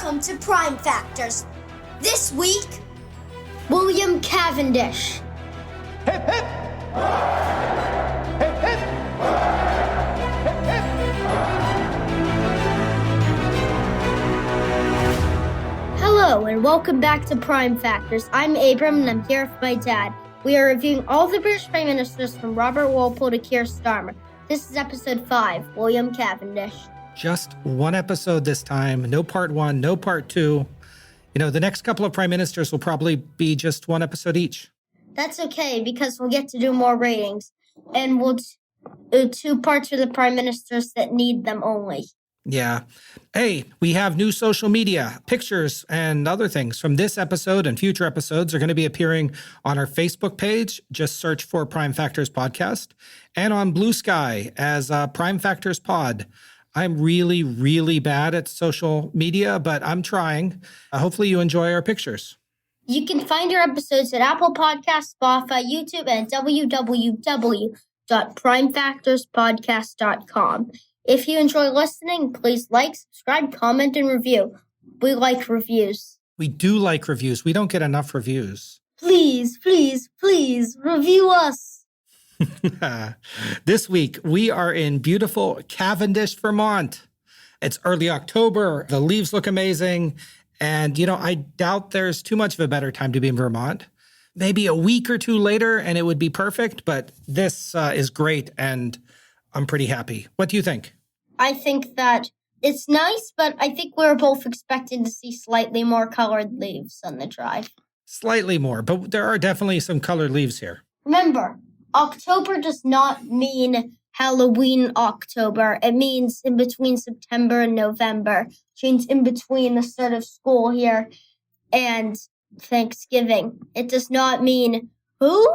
Welcome to Prime Factors. This week, William Cavendish. Hip, hip! Hip, hip! Hip, hip! Hello, and welcome back to Prime Factors. I'm Abram, and I'm here with my dad. We are reviewing all the British Prime Ministers from Robert Walpole to Keir Starmer. This is episode 5, William Cavendish. Just one episode this time, no part 1, no part 2. The next couple of prime ministers will probably be just one episode each. That's okay, because we'll get to do more ratings, and we'll do 2 parts for the prime ministers that need them only. Yeah. Hey, we have new social media, pictures, and other things from this episode and future episodes are going to be appearing on our Facebook page. Just search for Prime Factors Podcast, and on Blue Sky as Prime Factors Pod. I'm really, really bad at social media, but I'm trying. Hopefully you enjoy our pictures. You can find our episodes at Apple Podcasts, Spotify, YouTube, and www.primefactorspodcast.com. If you enjoy listening, please like, subscribe, comment, and review. We like reviews. We do like reviews. We don't get enough reviews. Please, please, please review us. This week, we are in beautiful Cavendish, Vermont. It's early October. The leaves look amazing. And, I doubt there's too much of a better time to be in Vermont. Maybe a week or 2 later, and it would be perfect. But this is great, and I'm pretty happy. What do you think? I think that it's nice, but I think we're both expecting to see slightly more colored leaves on the drive. Slightly more, but there are definitely some colored leaves here. Remember, October does not mean Halloween October. It means in between September and November, which means in between the start of school here and Thanksgiving. It does not mean, ooh.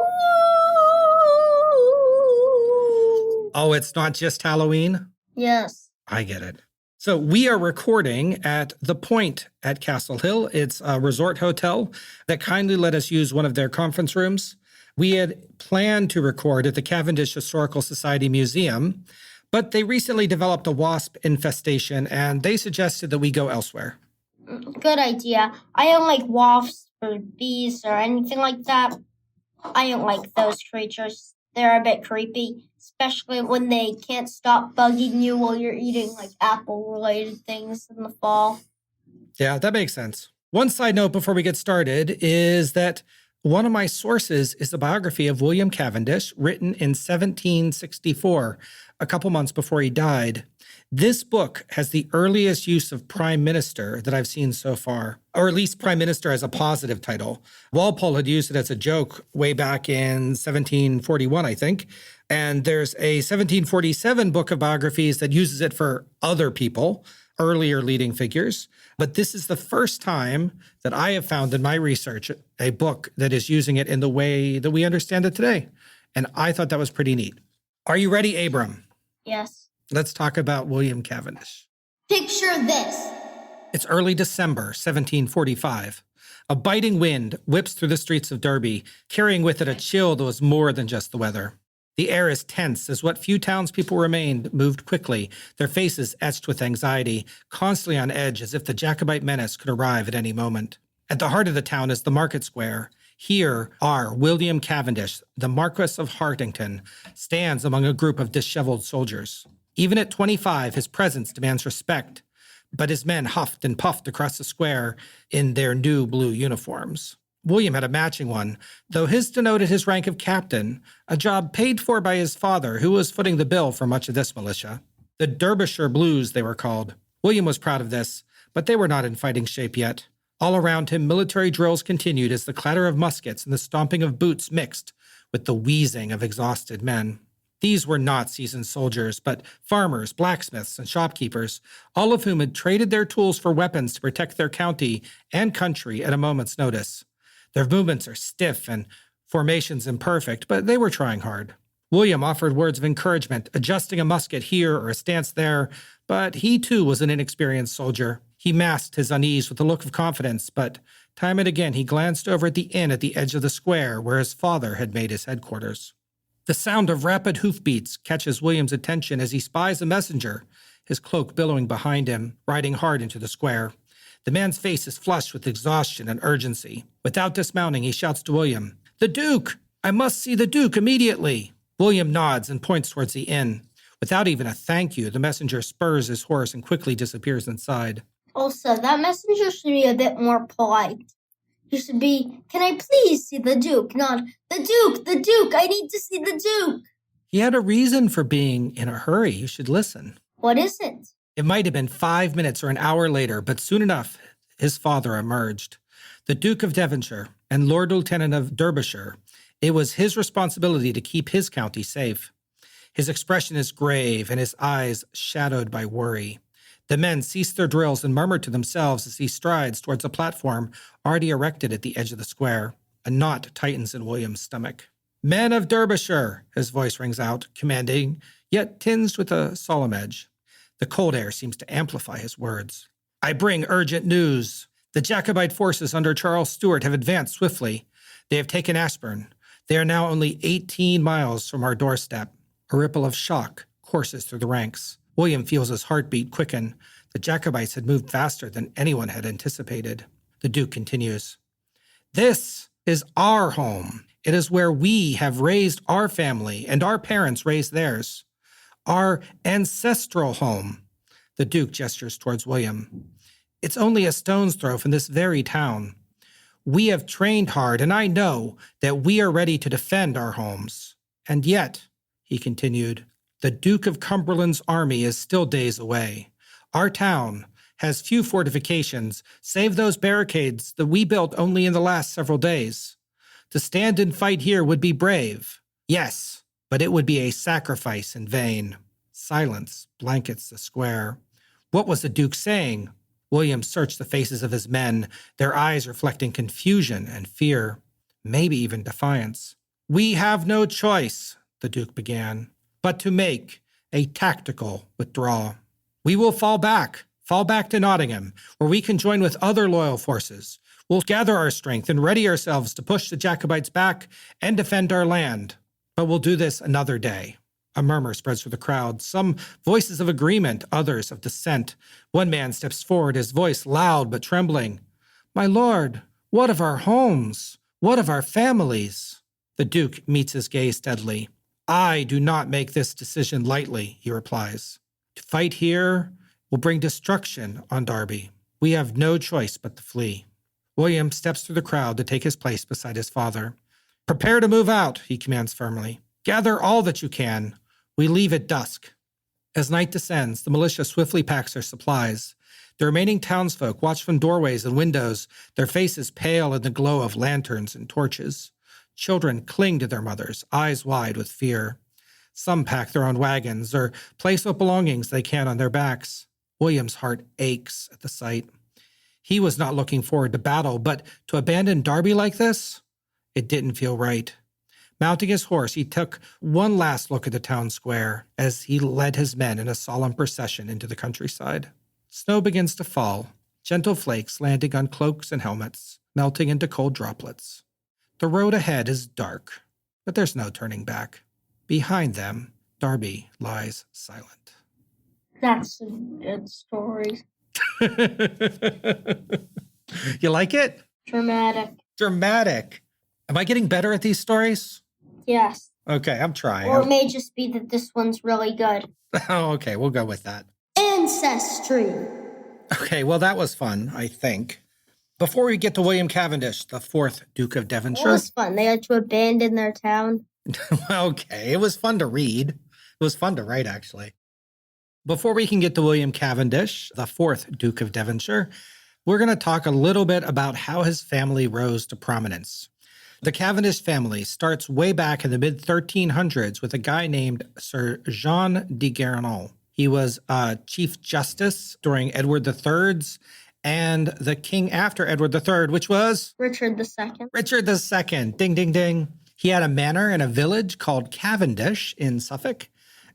Oh, it's not just Halloween? Yes. I get it. So we are recording at the Pointe at Castle Hill. It's a resort hotel that kindly let us use one of their conference rooms. We had planned to record at the Cavendish Historical Society Museum, but they recently developed a wasp infestation, and they suggested that we go elsewhere. Good idea. I don't like wasps or bees or anything like that. I don't like those creatures. They're a bit creepy, especially when they can't stop bugging you while you're eating apple-related things in the fall. Yeah, that makes sense. One side note before we get started is that one of my sources is the biography of William Cavendish, written in 1764, a couple months before he died. This book has the earliest use of prime minister that I've seen so far, or at least prime minister as a positive title. Walpole had used it as a joke way back in 1741, I think. And there's a 1747 book of biographies that uses it for other people, earlier leading figures. But this is the first time that I have found in my research a book that is using it in the way that we understand it today. And I thought that was pretty neat. Are you ready, Abram? Yes. Let's talk about William Cavendish. Picture this. It's early December, 1745. A biting wind whips through the streets of Derby, carrying with it a chill that was more than just the weather. The air is tense as what few townspeople remained moved quickly, their faces etched with anxiety, constantly on edge as if the Jacobite menace could arrive at any moment. At the heart of the town is the market square. Here are William Cavendish, the Marquess of Hartington, stands among a group of disheveled soldiers. Even at 25, his presence demands respect, but his men huffed and puffed across the square in their new blue uniforms. William had a matching one, though his denoted his rank of captain, a job paid for by his father, who was footing the bill for much of this militia. The Derbyshire Blues, they were called. William was proud of this, but they were not in fighting shape yet. All around him, military drills continued as the clatter of muskets and the stomping of boots mixed with the wheezing of exhausted men. These were not seasoned soldiers, but farmers, blacksmiths, and shopkeepers, all of whom had traded their tools for weapons to protect their county and country at a moment's notice. Their movements are stiff and formations imperfect, but they were trying hard. William offered words of encouragement, adjusting a musket here or a stance there, but he too was an inexperienced soldier. He masked his unease with a look of confidence, but time and again he glanced over at the inn at the edge of the square where his father had made his headquarters. The sound of rapid hoofbeats catches William's attention as he spies a messenger, his cloak billowing behind him, riding hard into the square. The man's face is flushed with exhaustion and urgency. Without dismounting, he shouts to William, "The Duke! I must see the Duke immediately!" William nods and points towards the inn. Without even a thank you, the messenger spurs his horse and quickly disappears inside. Also, that messenger should be a bit more polite. He should be, "Can I please see the Duke?" Not, the Duke, I need to see the Duke." He had a reason for being in a hurry. You should listen. What is it? It might have been 5 minutes or an hour later, but soon enough, his father emerged. The Duke of Devonshire and Lord Lieutenant of Derbyshire. It was his responsibility to keep his county safe. His expression is grave and his eyes shadowed by worry. The men cease their drills and murmur to themselves as he strides towards a platform already erected at the edge of the square. A knot tightens in William's stomach. "Men of Derbyshire," his voice rings out, commanding, yet tinged with a solemn edge. The cold air seems to amplify his words. "I bring urgent news. The Jacobite forces under Charles Stuart have advanced swiftly. They have taken Ashburn. They are now only 18 miles from our doorstep." A ripple of shock courses through the ranks. William feels his heartbeat quicken. The Jacobites had moved faster than anyone had anticipated. The Duke continues, "This is our home. It is where we have raised our family and our parents raised theirs. Our ancestral home." The Duke gestures towards William. "It's only a stone's throw from this very town. We have trained hard, and I know that we are ready to defend our homes. And yet," he continued, "the Duke of Cumberland's army is still days away. Our town has few fortifications, save those barricades that we built only in the last several days. To stand and fight here would be brave. Yes, but it would be a sacrifice in vain." Silence blankets the square. What was the Duke saying? William searched the faces of his men, their eyes reflecting confusion and fear, maybe even defiance. "We have no choice," the Duke began, "but to make a tactical withdrawal. We will fall back to Nottingham, where we can join with other loyal forces. We'll gather our strength and ready ourselves to push the Jacobites back and defend our land. But we'll do this another day." A murmur spreads through the crowd, some voices of agreement, others of dissent. One man steps forward, his voice loud but trembling. "My lord, what of our homes? What of our families?" The Duke meets his gaze steadily. "I do not make this decision lightly," he replies. "To fight here will bring destruction on Derby. We have no choice but to flee." William steps through the crowd to take his place beside his father. "Prepare to move out," he commands firmly. "Gather all that you can. We leave at dusk." As night descends, the militia swiftly packs their supplies. The remaining townsfolk watch from doorways and windows, their faces pale in the glow of lanterns and torches. Children cling to their mothers, eyes wide with fear. Some pack their own wagons or place what belongings they can on their backs. William's heart aches at the sight. He was not looking forward to battle, but to abandon Derby like this? It didn't feel right. Mounting his horse, he took one last look at the town square as he led his men in a solemn procession into the countryside. Snow begins to fall, gentle flakes landing on cloaks and helmets, melting into cold droplets. The road ahead is dark, but there's no turning back. Behind them, Derby lies silent. That's a good story. You like it? Dramatic. Dramatic. Am I getting better at these stories? Yes. Okay, I'm trying. Or it may just be that this one's really good. Oh, okay, we'll go with that. Ancestry. Okay, well, that was fun, I think. Before we get to William Cavendish, the 4th Duke of It Devonshire. was fun. They had to abandon their town. Okay, it was fun to read. It was fun to write, actually. Before we can get to William Cavendish, the 4th Duke of Devonshire, we're going to talk a little bit about how his family rose to prominence. The Cavendish family starts way back in the mid-1300s with a guy named Sir John de Guernon. He was Chief Justice during Edward III's and the king after Edward III, which was? Richard II. Richard II. Ding, ding, ding. He had a manor in a village called Cavendish in Suffolk.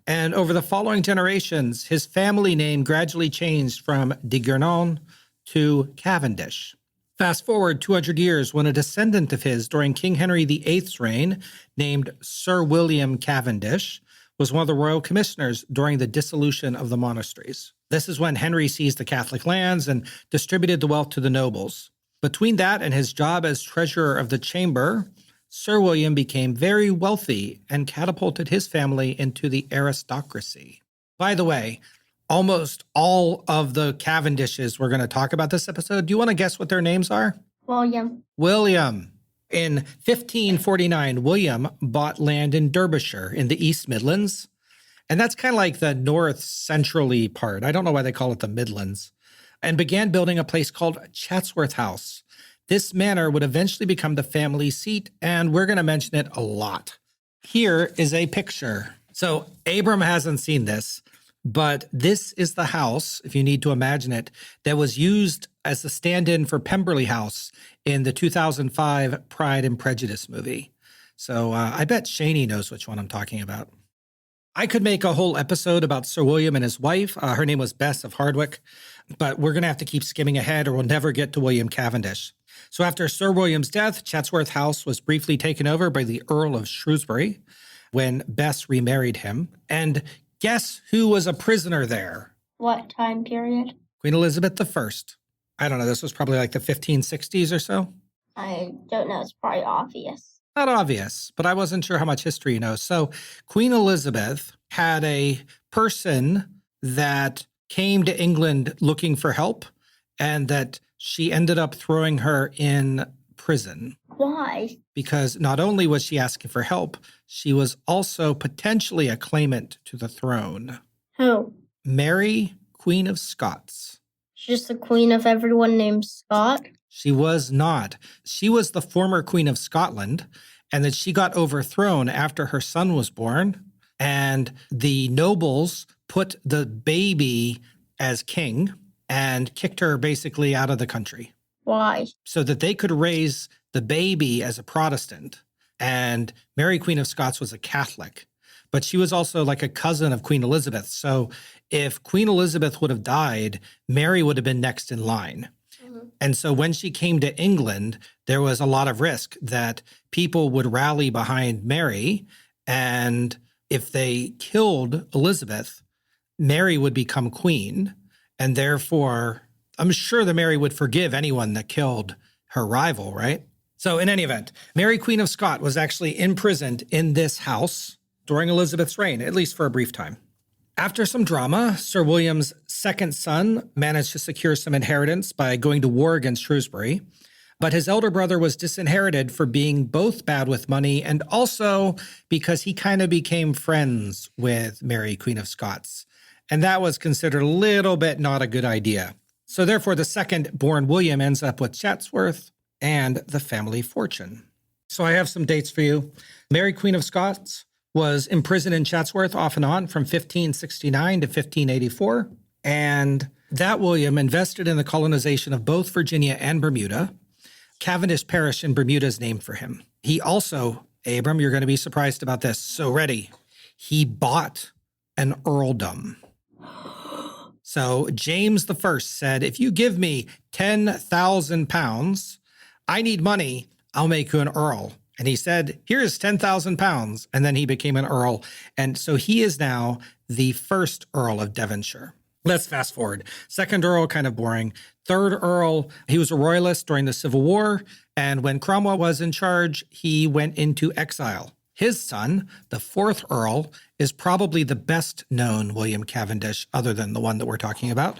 And over the following generations, his family name gradually changed from de Guernon to Cavendish. Fast forward 200 years when a descendant of his during King Henry VIII's reign, named Sir William Cavendish, was one of the royal commissioners during the dissolution of the monasteries. This is when Henry seized the Catholic lands and distributed the wealth to the nobles. Between that and his job as treasurer of the chamber, Sir William became very wealthy and catapulted his family into the aristocracy. By the way, almost all of the Cavendishes we're going to talk about this episode, do you want to guess what their names are? William. In 1549, William bought land in Derbyshire in the East Midlands. And that's kind of like the north centrally part. I don't know why they call it the Midlands. And began building a place called Chatsworth House. This manor would eventually become the family seat, and we're going to mention it a lot. Here is a picture. So Abram hasn't seen this, but this is the house, if you need to imagine it, that was used as the stand-in for Pemberley House in the 2005 Pride and Prejudice movie. So I bet Shani knows which one I'm talking about. I could make a whole episode about Sir William and his wife. Her name was Bess of Hardwicke, but we're going to have to keep skimming ahead or we'll never get to William Cavendish. So after Sir William's death, Chatsworth House was briefly taken over by the Earl of Shrewsbury when Bess remarried him. And guess who was a prisoner there? What time period? Queen Elizabeth I. I don't know, this was probably like the 1560s or so? I don't know. It's probably obvious. Not obvious, but I wasn't sure how much history you know. So Queen Elizabeth had a person that came to England looking for help and that she ended up throwing her in prison. Why? Because not only was she asking for help, she was also potentially a claimant to the throne. Who? Mary, Queen of Scots. She's just the queen of everyone named Scott? She was not. She was the former Queen of Scotland, and that she got overthrown after her son was born, and the nobles put the baby as king and kicked her basically out of the country. Why? So that they could raise the baby as a Protestant. And Mary, Queen of Scots, was a Catholic, but she was also like a cousin of Queen Elizabeth. So if Queen Elizabeth would have died, Mary would have been next in line. And so when she came to England, there was a lot of risk that people would rally behind Mary. And if they killed Elizabeth, Mary would become queen. And therefore, I'm sure that Mary would forgive anyone that killed her rival, right? So in any event, Mary, Queen of Scots, was actually imprisoned in this house during Elizabeth's reign, at least for a brief time. After some drama, Sir William's second son managed to secure some inheritance by going to war against Shrewsbury, but his elder brother was disinherited for being both bad with money and also because he kind of became friends with Mary, Queen of Scots. And that was considered a little bit not a good idea. So therefore, the second-born William ends up with Chatsworth and the family fortune. So I have some dates for you. Mary, Queen of Scots was imprisoned in Chatsworth off and on from 1569 to 1584. And that William invested in the colonization of both Virginia and Bermuda. Cavendish Parish in Bermuda is named for him. He also, Abram, you're going to be surprised about this. So ready. He bought an earldom. So James I said, if you give me 10,000 pounds, I need money, I'll make you an earl. And he said, here's 10,000 pounds. And then he became an earl. And so he is now the first Earl of Devonshire. Let's fast forward. Second Earl, kind of boring. Third Earl, he was a royalist during the Civil War. And when Cromwell was in charge, he went into exile. His son, the fourth Earl, is probably the best known William Cavendish, other than the one that we're talking about.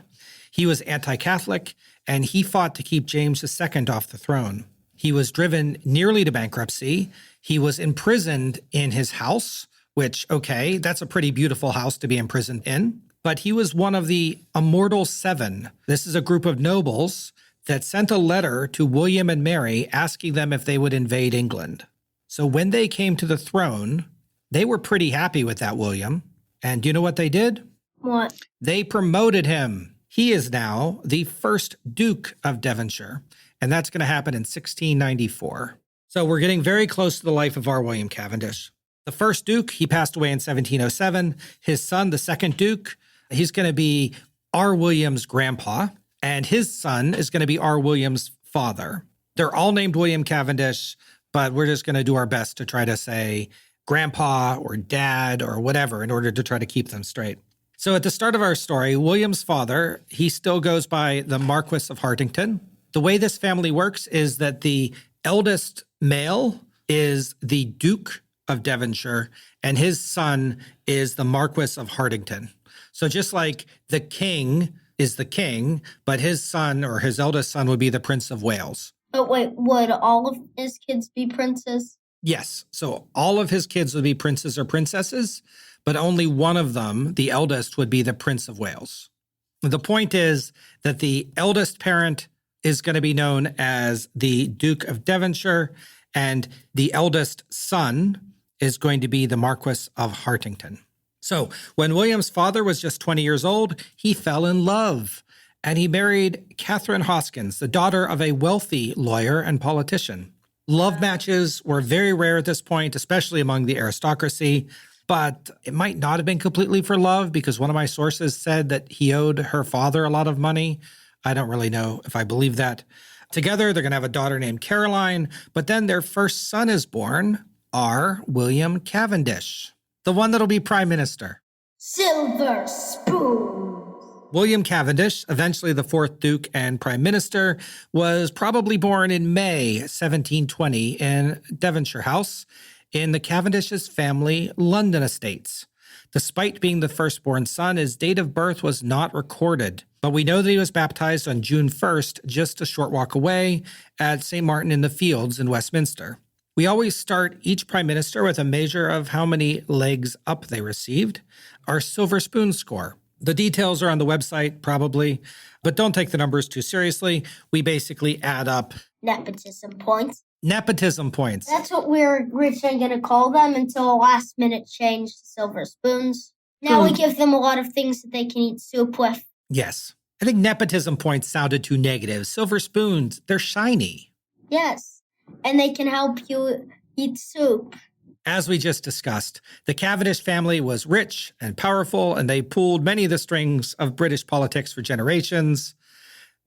He was anti-Catholic, and he fought to keep James II off the throne. He was driven nearly to bankruptcy. He was imprisoned in his house, which, okay, that's a pretty beautiful house to be imprisoned in. But he was one of the Immortal Seven. This is a group of nobles that sent a letter to William and Mary asking them if they would invade England. So when they came to the throne, they were pretty happy with that William. And do you know what they did? What? They promoted him. He is now the first Duke of Devonshire. And that's going to happen in 1694. So we're getting very close to the life of our William Cavendish. The first Duke, he passed away in 1707. His son, the second Duke, he's going to be our William's grandpa. And his son is going to be our William's father. They're all named William Cavendish, but we're just going to do our best to try to say grandpa or dad or whatever in order to try to keep them straight. So at the start of our story, William's father, he still goes by the Marquis of Hartington. The way this family works is that the eldest male is the Duke of Devonshire, and his son is the Marquis of Hartington. So just like the king is the king, but his son or his eldest son would be the Prince of Wales. But wait, would all of his kids be princes? Yes. So all of his kids would be princes or princesses, but only one of them, the eldest, would be the Prince of Wales. The point is that the eldest parent is going to be known as the Duke of Devonshire, and the eldest son is going to be the Marquis of Hartington. So when William's father was just 20 years old, he fell in love, and he married Catherine Hoskins, the daughter of a wealthy lawyer and politician. Love matches were very rare at this point, especially among the aristocracy, but it might not have been completely for love because one of my sources said that he owed her father a lot of money. I don't really know if I believe that. Together, they're going to have a daughter named Caroline, but then their first son is born, William Cavendish, the one that'll be prime minister. Silver spoons. William Cavendish, eventually the fourth Duke and Prime Minister, was probably born in May 1720 in Devonshire House in the Cavendish's family London estates. Despite being the firstborn son, his date of birth was not recorded, but we know that he was baptized on June 1st, just a short walk away at St. Martin in the Fields in Westminster. We always start each prime minister with a measure of how many legs up they received, our silver spoon score. The details are on the website, probably, but don't take the numbers too seriously. We basically add up Nepotism points. nepotism points. That's what we're originally going to call them until a last minute change to silver spoons. Now we give them a lot of things that they can eat soup with. Yes. I think nepotism points sounded too negative. Silver spoons, they're shiny. Yes, and they can help you eat soup. As we just discussed, the Cavendish family was rich and powerful, and they pulled many of the strings of British politics for generations.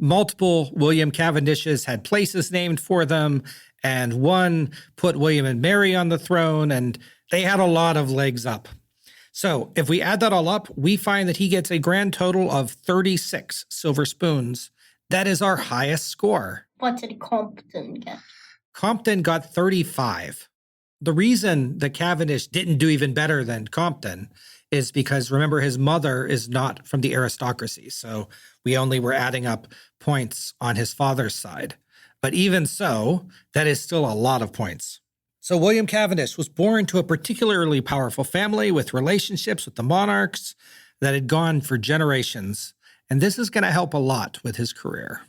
Multiple William Cavendishes had places named for them, and one put William and Mary on the throne, and they had a lot of legs up. So if we add that all up, we find that he gets a grand total of 36 silver spoons. That is our highest score. What did Compton get? Compton got 35. The reason that Cavendish didn't do even better than Compton is because, remember, his mother is not from the aristocracy. So we only were adding up points on his father's side. But even so, that is still a lot of points. So William Cavendish was born to a particularly powerful family with relationships with the monarchs that had gone for generations. And this is going to help a lot with his career.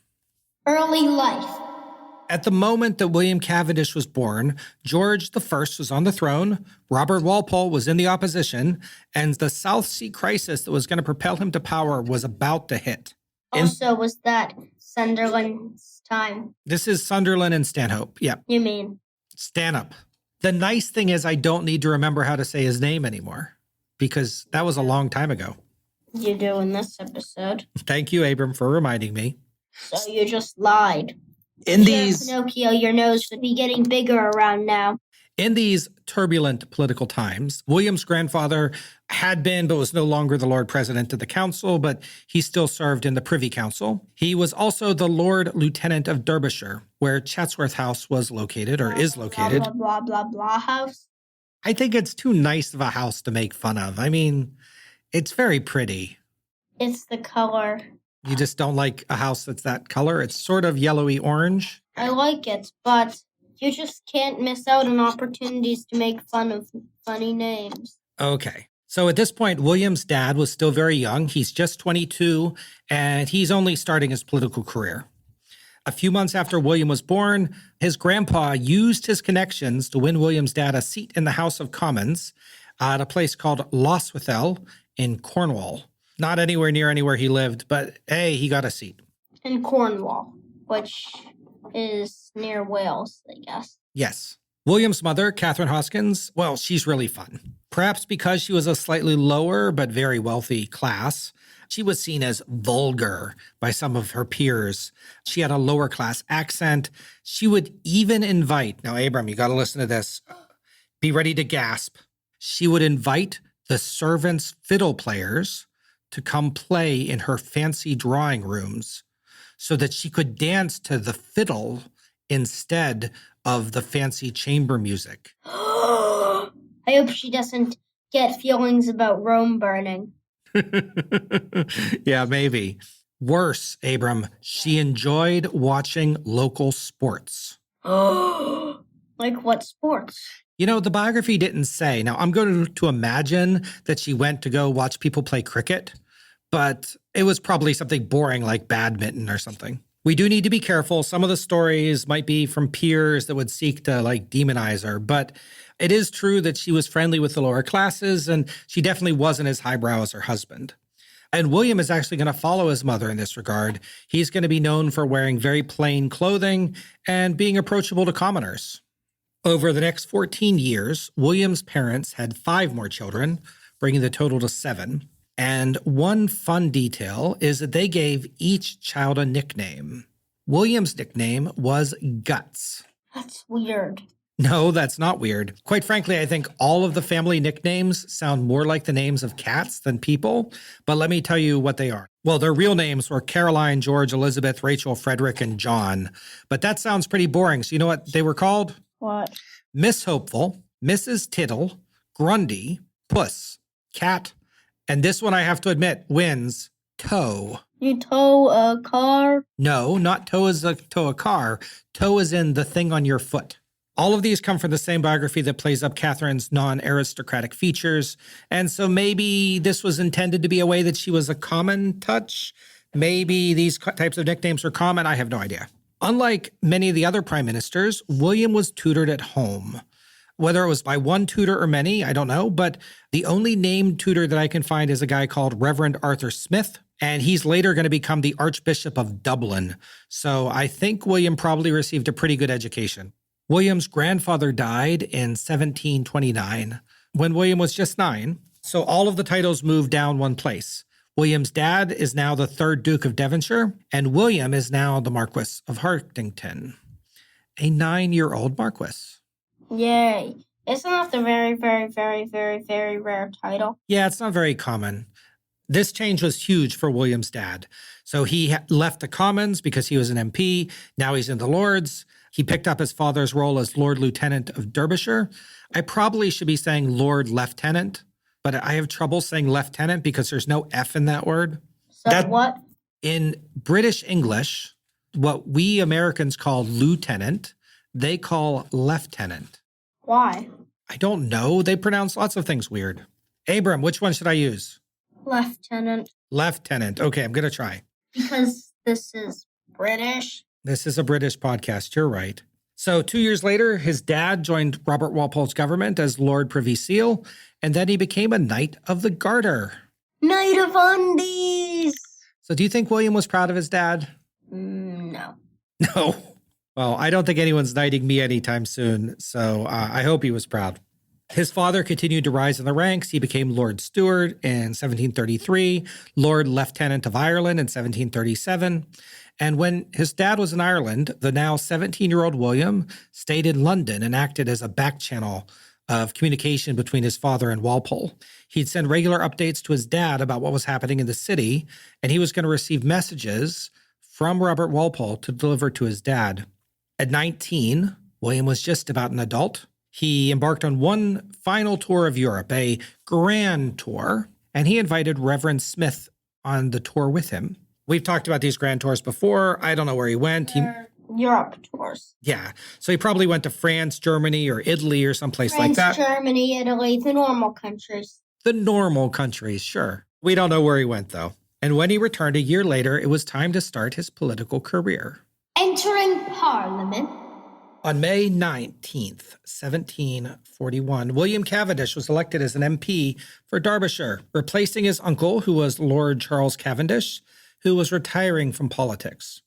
Early life. At the moment that William Cavendish was born, George I was on the throne, Robert Walpole was in the opposition, and the South Sea crisis that was going to propel him to power was about to hit. Also, was that Sunderland's time? This is Sunderland and Stanhope. Yep. You mean? Stanhope. The nice thing is I don't need to remember how to say his name anymore because that was a long time ago. You do in this episode. Thank you, Abram, for reminding me. So you just lied. In these Pinocchio, your nose would be getting bigger around now. In these turbulent political times, William's grandfather had been, but was no longer the Lord President of the Council, but he still served in the Privy Council. He was also the Lord Lieutenant of Derbyshire, where Chatsworth House was located, or is located. Blah, blah, blah, blah, blah house. I think it's too nice of a house to make fun of. I mean, it's very pretty. It's the color. You just don't like a house that's that color? It's sort of yellowy orange. I like it, but you just can't miss out on opportunities to make fun of funny names. Okay. So at this point, William's dad was still very young. He's just 22, and he's only starting his political career. A few months after William was born, his grandpa used his connections to win William's dad a seat in the House of Commons at a place called Loswithiel in Cornwall. Not anywhere near anywhere he lived, but hey, he got a seat. In Cornwall, which is near Wales, I guess. Yes. William's mother, Catherine Hoskins, well, she's really fun. Perhaps because she was a slightly lower but very wealthy class, she was seen as vulgar by some of her peers. She had a lower class accent. She would even invite, now Abram, you got to listen to this, Be ready to gasp. She would invite the servants' fiddle players to come play in her fancy drawing rooms so that she could dance to the fiddle instead of the fancy chamber music. I hope she doesn't get feelings about Rome burning. Yeah, maybe. Worse, Abram, she enjoyed watching local sports. Like what sports? You know, the biography didn't say. Now, I'm going to imagine that she went to go watch people play cricket, but it was probably something boring like badminton or something. We do need to be careful. Some of the stories might be from peers that would seek to demonize her, but it is true that she was friendly with the lower classes, and she definitely wasn't as highbrow as her husband. And William is actually going to follow his mother in this regard. He's going to be known for wearing very plain clothing and being approachable to commoners. Over the next 14 years, William's parents had 5 more children, bringing the total to 7. And one fun detail is that they gave each child a nickname. William's nickname was Guts. That's weird. No, that's not weird. Quite frankly, I think all of the family nicknames sound more like the names of cats than people, but let me tell you what they are. Well, their real names were Caroline, George, Elizabeth, Rachel, Frederick, and John. But that sounds pretty boring. So you know what they were called? What? Miss Hopeful, Mrs. Tittle, Grundy, Puss, Cat, and this one I have to admit wins, Toe. You tow a car? No, not toe as a tow a car. Toe is in the thing on your foot. All of these come from the same biography that plays up Catherine's non-aristocratic features, and so maybe this was intended to be a way that she was a common touch. Maybe these types of nicknames were common. I have no idea. Unlike many of the other prime ministers, William was tutored at home. Whether it was by one tutor or many, I don't know, but the only named tutor that I can find is a guy called Reverend Arthur Smith, and he's later going to become the Archbishop of Dublin. So I think William probably received a pretty good education. William's grandfather died in 1729 when William was just 9, so all of the titles moved down one place. William's dad is now the 3rd Duke of Devonshire, and William is now the Marquis of Hartington, a 9-year-old marquis. Yay. Isn't that the very, very, very, very, very rare title? Yeah, it's not very common. This change was huge for William's dad. So he left the Commons because he was an MP. Now he's in the Lords. He picked up his father's role as Lord Lieutenant of Derbyshire. I probably should be saying Lord Lieutenant, but I have trouble saying lieutenant because there's no F in that word. So what? In British English, what we Americans call lieutenant, they call lieutenant. Why? I don't know. They pronounce lots of things weird. Abram, which one should I use? Lieutenant. Lieutenant. Okay, I'm going to try. Because this is British. This is a British podcast. You're right. So 2 years later, his dad joined Robert Walpole's government as Lord Privy Seal, and then he became a Knight of the Garter. Knight of Undies! So do you think William was proud of his dad? No. No. Well, I don't think anyone's knighting me anytime soon, so I hope he was proud. His father continued to rise in the ranks. He became Lord Steward in 1733, Lord Lieutenant of Ireland in 1737. And when his dad was in Ireland, the now 17-year-old William stayed in London and acted as a back channel of communication between his father and Walpole. He'd send regular updates to his dad about what was happening in the city, and he was going to receive messages from Robert Walpole to deliver to his dad. At 19, William was just about an adult. He embarked on one final tour of Europe, a grand tour, and he invited Reverend Smith on the tour with him. We've talked about these grand tours before. I don't know where he went. Europe tours. Yeah. So he probably went to France, Germany, or Italy or someplace like that. Germany, Italy, the normal countries. The normal countries, sure. We don't know where he went, though. And when he returned a year later, it was time to start his political career. Entering Parliament. On May 19th, 1741, William Cavendish was elected as an MP for Derbyshire, replacing his uncle, who was Lord Charles Cavendish, who was retiring from politics.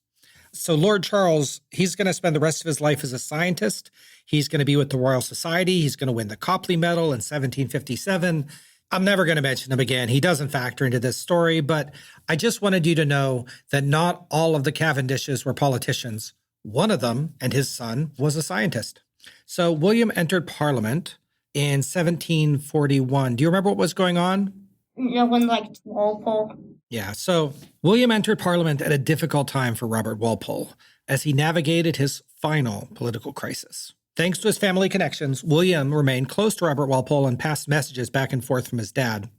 So Lord Charles, he's going to spend the rest of his life as a scientist. He's going to be with the Royal Society. He's going to win the Copley Medal in 1757. I'm never going to mention him again. He doesn't factor into this story, but I just wanted you to know that not all of the Cavendishes were politicians. One of them, and his son, was a scientist. So William entered Parliament in 1741. Do you remember what was going on? No one liked Walpole. Yeah, so William entered Parliament at a difficult time for Robert Walpole as he navigated his final political crisis. Thanks to his family connections, William remained close to Robert Walpole and passed messages back and forth from his dad.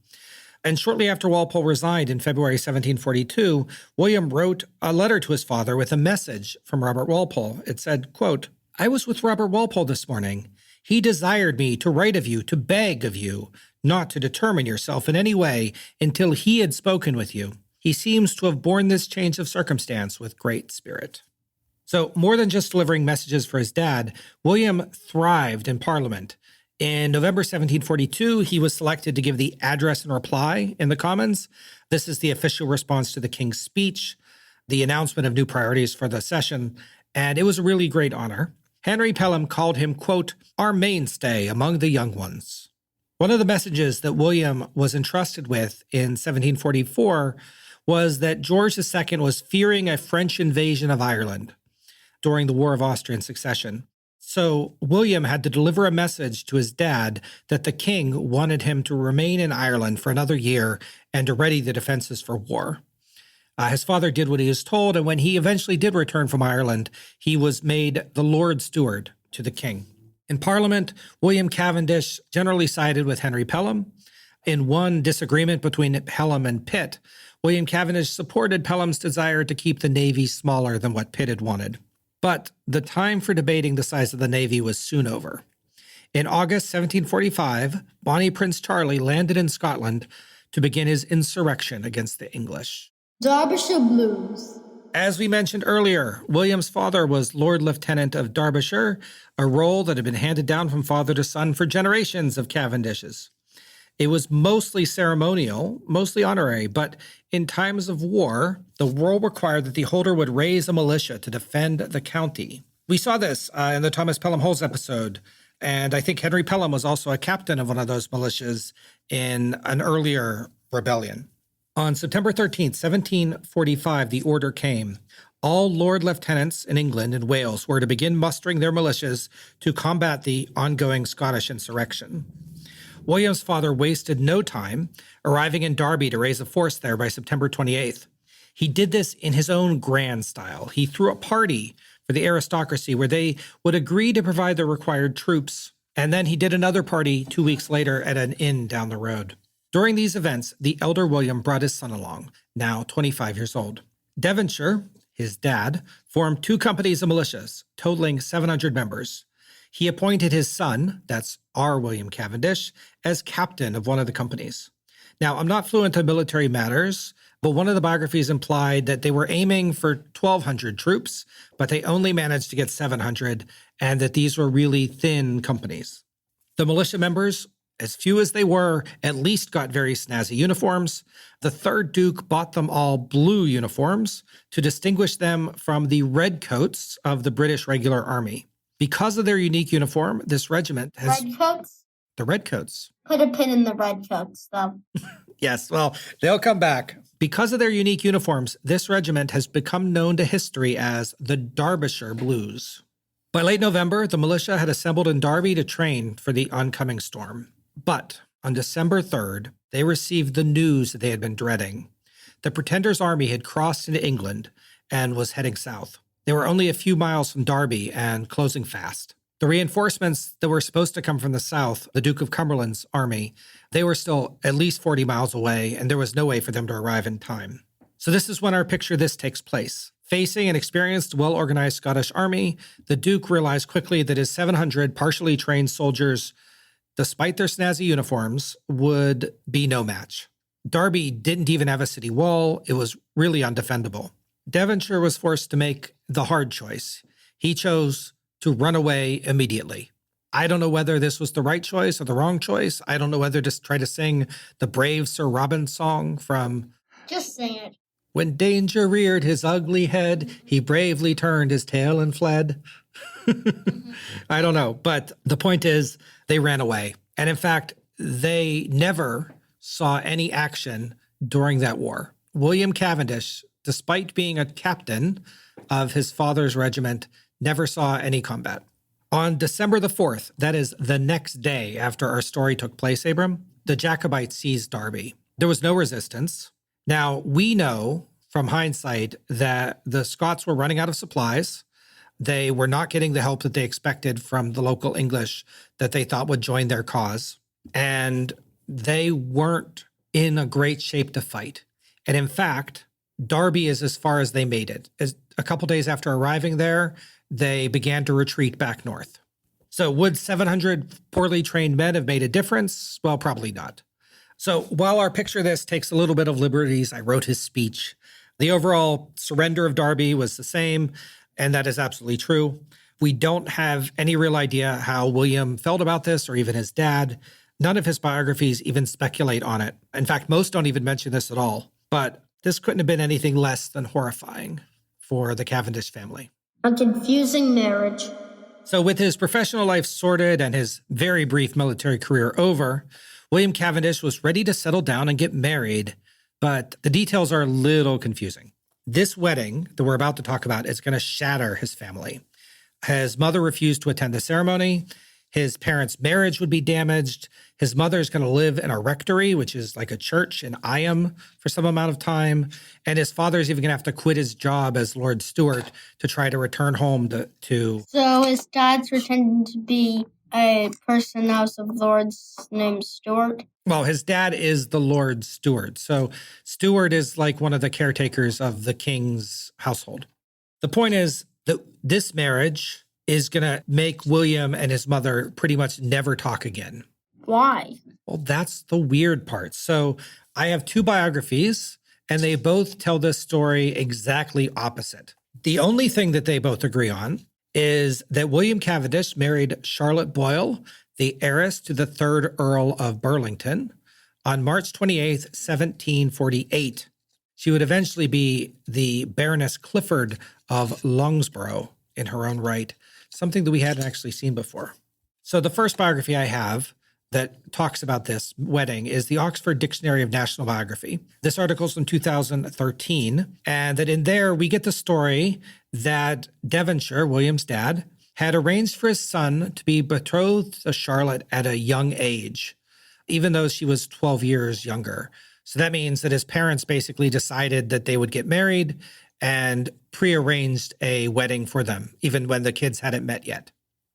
And shortly after Walpole resigned in February 1742, William wrote a letter to his father with a message from Robert Walpole. It said, quote, "I was with Robert Walpole this morning. He desired me to write of you, to beg of you, not to determine yourself in any way until he had spoken with you. He seems to have borne this change of circumstance with great spirit." So more than just delivering messages for his dad, William thrived in Parliament. In November 1742, he was selected to give the address and reply in the Commons. This is the official response to the King's speech, the announcement of new priorities for the session, and it was a really great honor. Henry Pelham called him, quote, "our mainstay among the young ones." One of the messages that William was entrusted with in 1744 was that George II was fearing a French invasion of Ireland during the War of Austrian Succession. So William had to deliver a message to his dad that the king wanted him to remain in Ireland for another year and to ready the defenses for war. His father did what he was told, and when he eventually did return from Ireland, he was made the Lord Steward to the king. In Parliament, William Cavendish generally sided with Henry Pelham. In one disagreement between Pelham and Pitt, William Cavendish supported Pelham's desire to keep the Navy smaller than what Pitt had wanted. But the time for debating the size of the Navy was soon over. In August 1745, Bonnie Prince Charlie landed in Scotland to begin his insurrection against the English. Derbyshire Blues. As we mentioned earlier, William's father was Lord Lieutenant of Derbyshire, a role that had been handed down from father to son for generations of Cavendishes. It was mostly ceremonial, mostly honorary, but in times of war, the role required that the holder would raise a militia to defend the county. We saw this in the Thomas Pelham Holmes episode, and I think Henry Pelham was also a captain of one of those militias in an earlier rebellion. On September 13th, 1745, the order came. All Lord Lieutenants in England and Wales were to begin mustering their militias to combat the ongoing Scottish insurrection. William's father wasted no time, arriving in Derby to raise a force there by September 28th. He did this in his own grand style. He threw a party for the aristocracy where they would agree to provide the required troops, and then he did another party 2 weeks later at an inn down the road. During these events, the elder William brought his son along, now 25 years old. Devonshire, his dad, formed 2 companies of militias, totaling 700 members. He appointed his son, that's our William Cavendish, as captain of one of the companies. Now, I'm not fluent in military matters, but one of the biographies implied that they were aiming for 1,200 troops, but they only managed to get 700, and that these were really thin companies. The militia members, as few as they were, at least got very snazzy uniforms. The third Duke bought them all blue uniforms to distinguish them from the redcoats of the British regular army. Because of their unique uniform, this regiment has... Redcoats? The redcoats. Put a pin in the redcoats, though. Yes, well, they'll come back. Because of their unique uniforms, this regiment has become known to history as the Derbyshire Blues. By late November, the militia had assembled in Derby to train for the oncoming storm. But on December 3rd, they received the news that they had been dreading. The Pretender's army had crossed into England and was heading south. They were only a few miles from Derby and closing fast. The reinforcements that were supposed to come from the south, the Duke of Cumberland's army, they were still at least 40 miles away, and there was no way for them to arrive in time. So this is when our picture this takes place. Facing an experienced, well-organized Scottish army, the Duke realized quickly that his 700 partially trained soldiers, despite their snazzy uniforms, would be no match. Derby didn't even have a city wall. It was really undefendable. Devonshire was forced to make the hard choice. He chose to run away immediately. I don't know whether this was the right choice or the wrong choice. I don't know whether to try to sing the brave Sir Robin song from... Just sing it. When danger reared his ugly head, he bravely turned his tail and fled. I don't know, but the point is they ran away. And in fact, they never saw any action during that war. William Cavendish, despite being a captain of his father's regiment, never saw any combat. On December the 4th, that is the next day after our story took place, Abram, the Jacobites seized Derby. There was no resistance. Now, we know from hindsight that the Scots were running out of supplies. They were not getting the help that they expected from the local English that they thought would join their cause. And they weren't in a great shape to fight. And in fact, Derby is as far as they made it. As a couple days after arriving there, they began to retreat back north. So would 700 poorly trained men have made a difference? Well, probably not. So while our picture of this takes a little bit of liberties, I wrote his speech. The overall surrender of Derby was the same, and that is absolutely true. We don't have any real idea how William felt about this, or even his dad. None of his biographies even speculate on it. In fact, most don't even mention this at all. But this couldn't have been anything less than horrifying for the Cavendish family. A confusing marriage. So with his professional life sorted and his very brief military career over, William Cavendish was ready to settle down and get married, but the details are a little confusing. This wedding that we're about to talk about is going to shatter his family. His mother refused to attend the ceremony. His parents' marriage would be damaged. His mother is going to live in a rectory, which is like a church in Iam, for some amount of time. And his father is even going to have to quit his job as Lord Stewart to try to return home to... So his dad's pretending to be a person in the House of Lords named Stewart? Well, his dad is the Lord Stewart. So Stewart is like one of the caretakers of the king's household. The point is that this marriage is going to make William and his mother pretty much never talk again. Why? Well, that's the weird part. So I have two biographies, and they both tell this story exactly opposite. The only thing that they both agree on is that William Cavendish married Charlotte Boyle, the heiress to the 3rd Earl of Burlington, on March 28th, 1748. She would eventually be the Baroness Clifford of Longsborough in her own right, something that we hadn't actually seen before. So the first biography I have that talks about this wedding is the Oxford Dictionary of National Biography. This article is from 2013, and that in there we get the story that Devonshire, William's dad, had arranged for his son to be betrothed to Charlotte at a young age, even though she was 12 years younger. So that means that his parents basically decided that they would get married and prearranged a wedding for them, even when the kids hadn't met yet.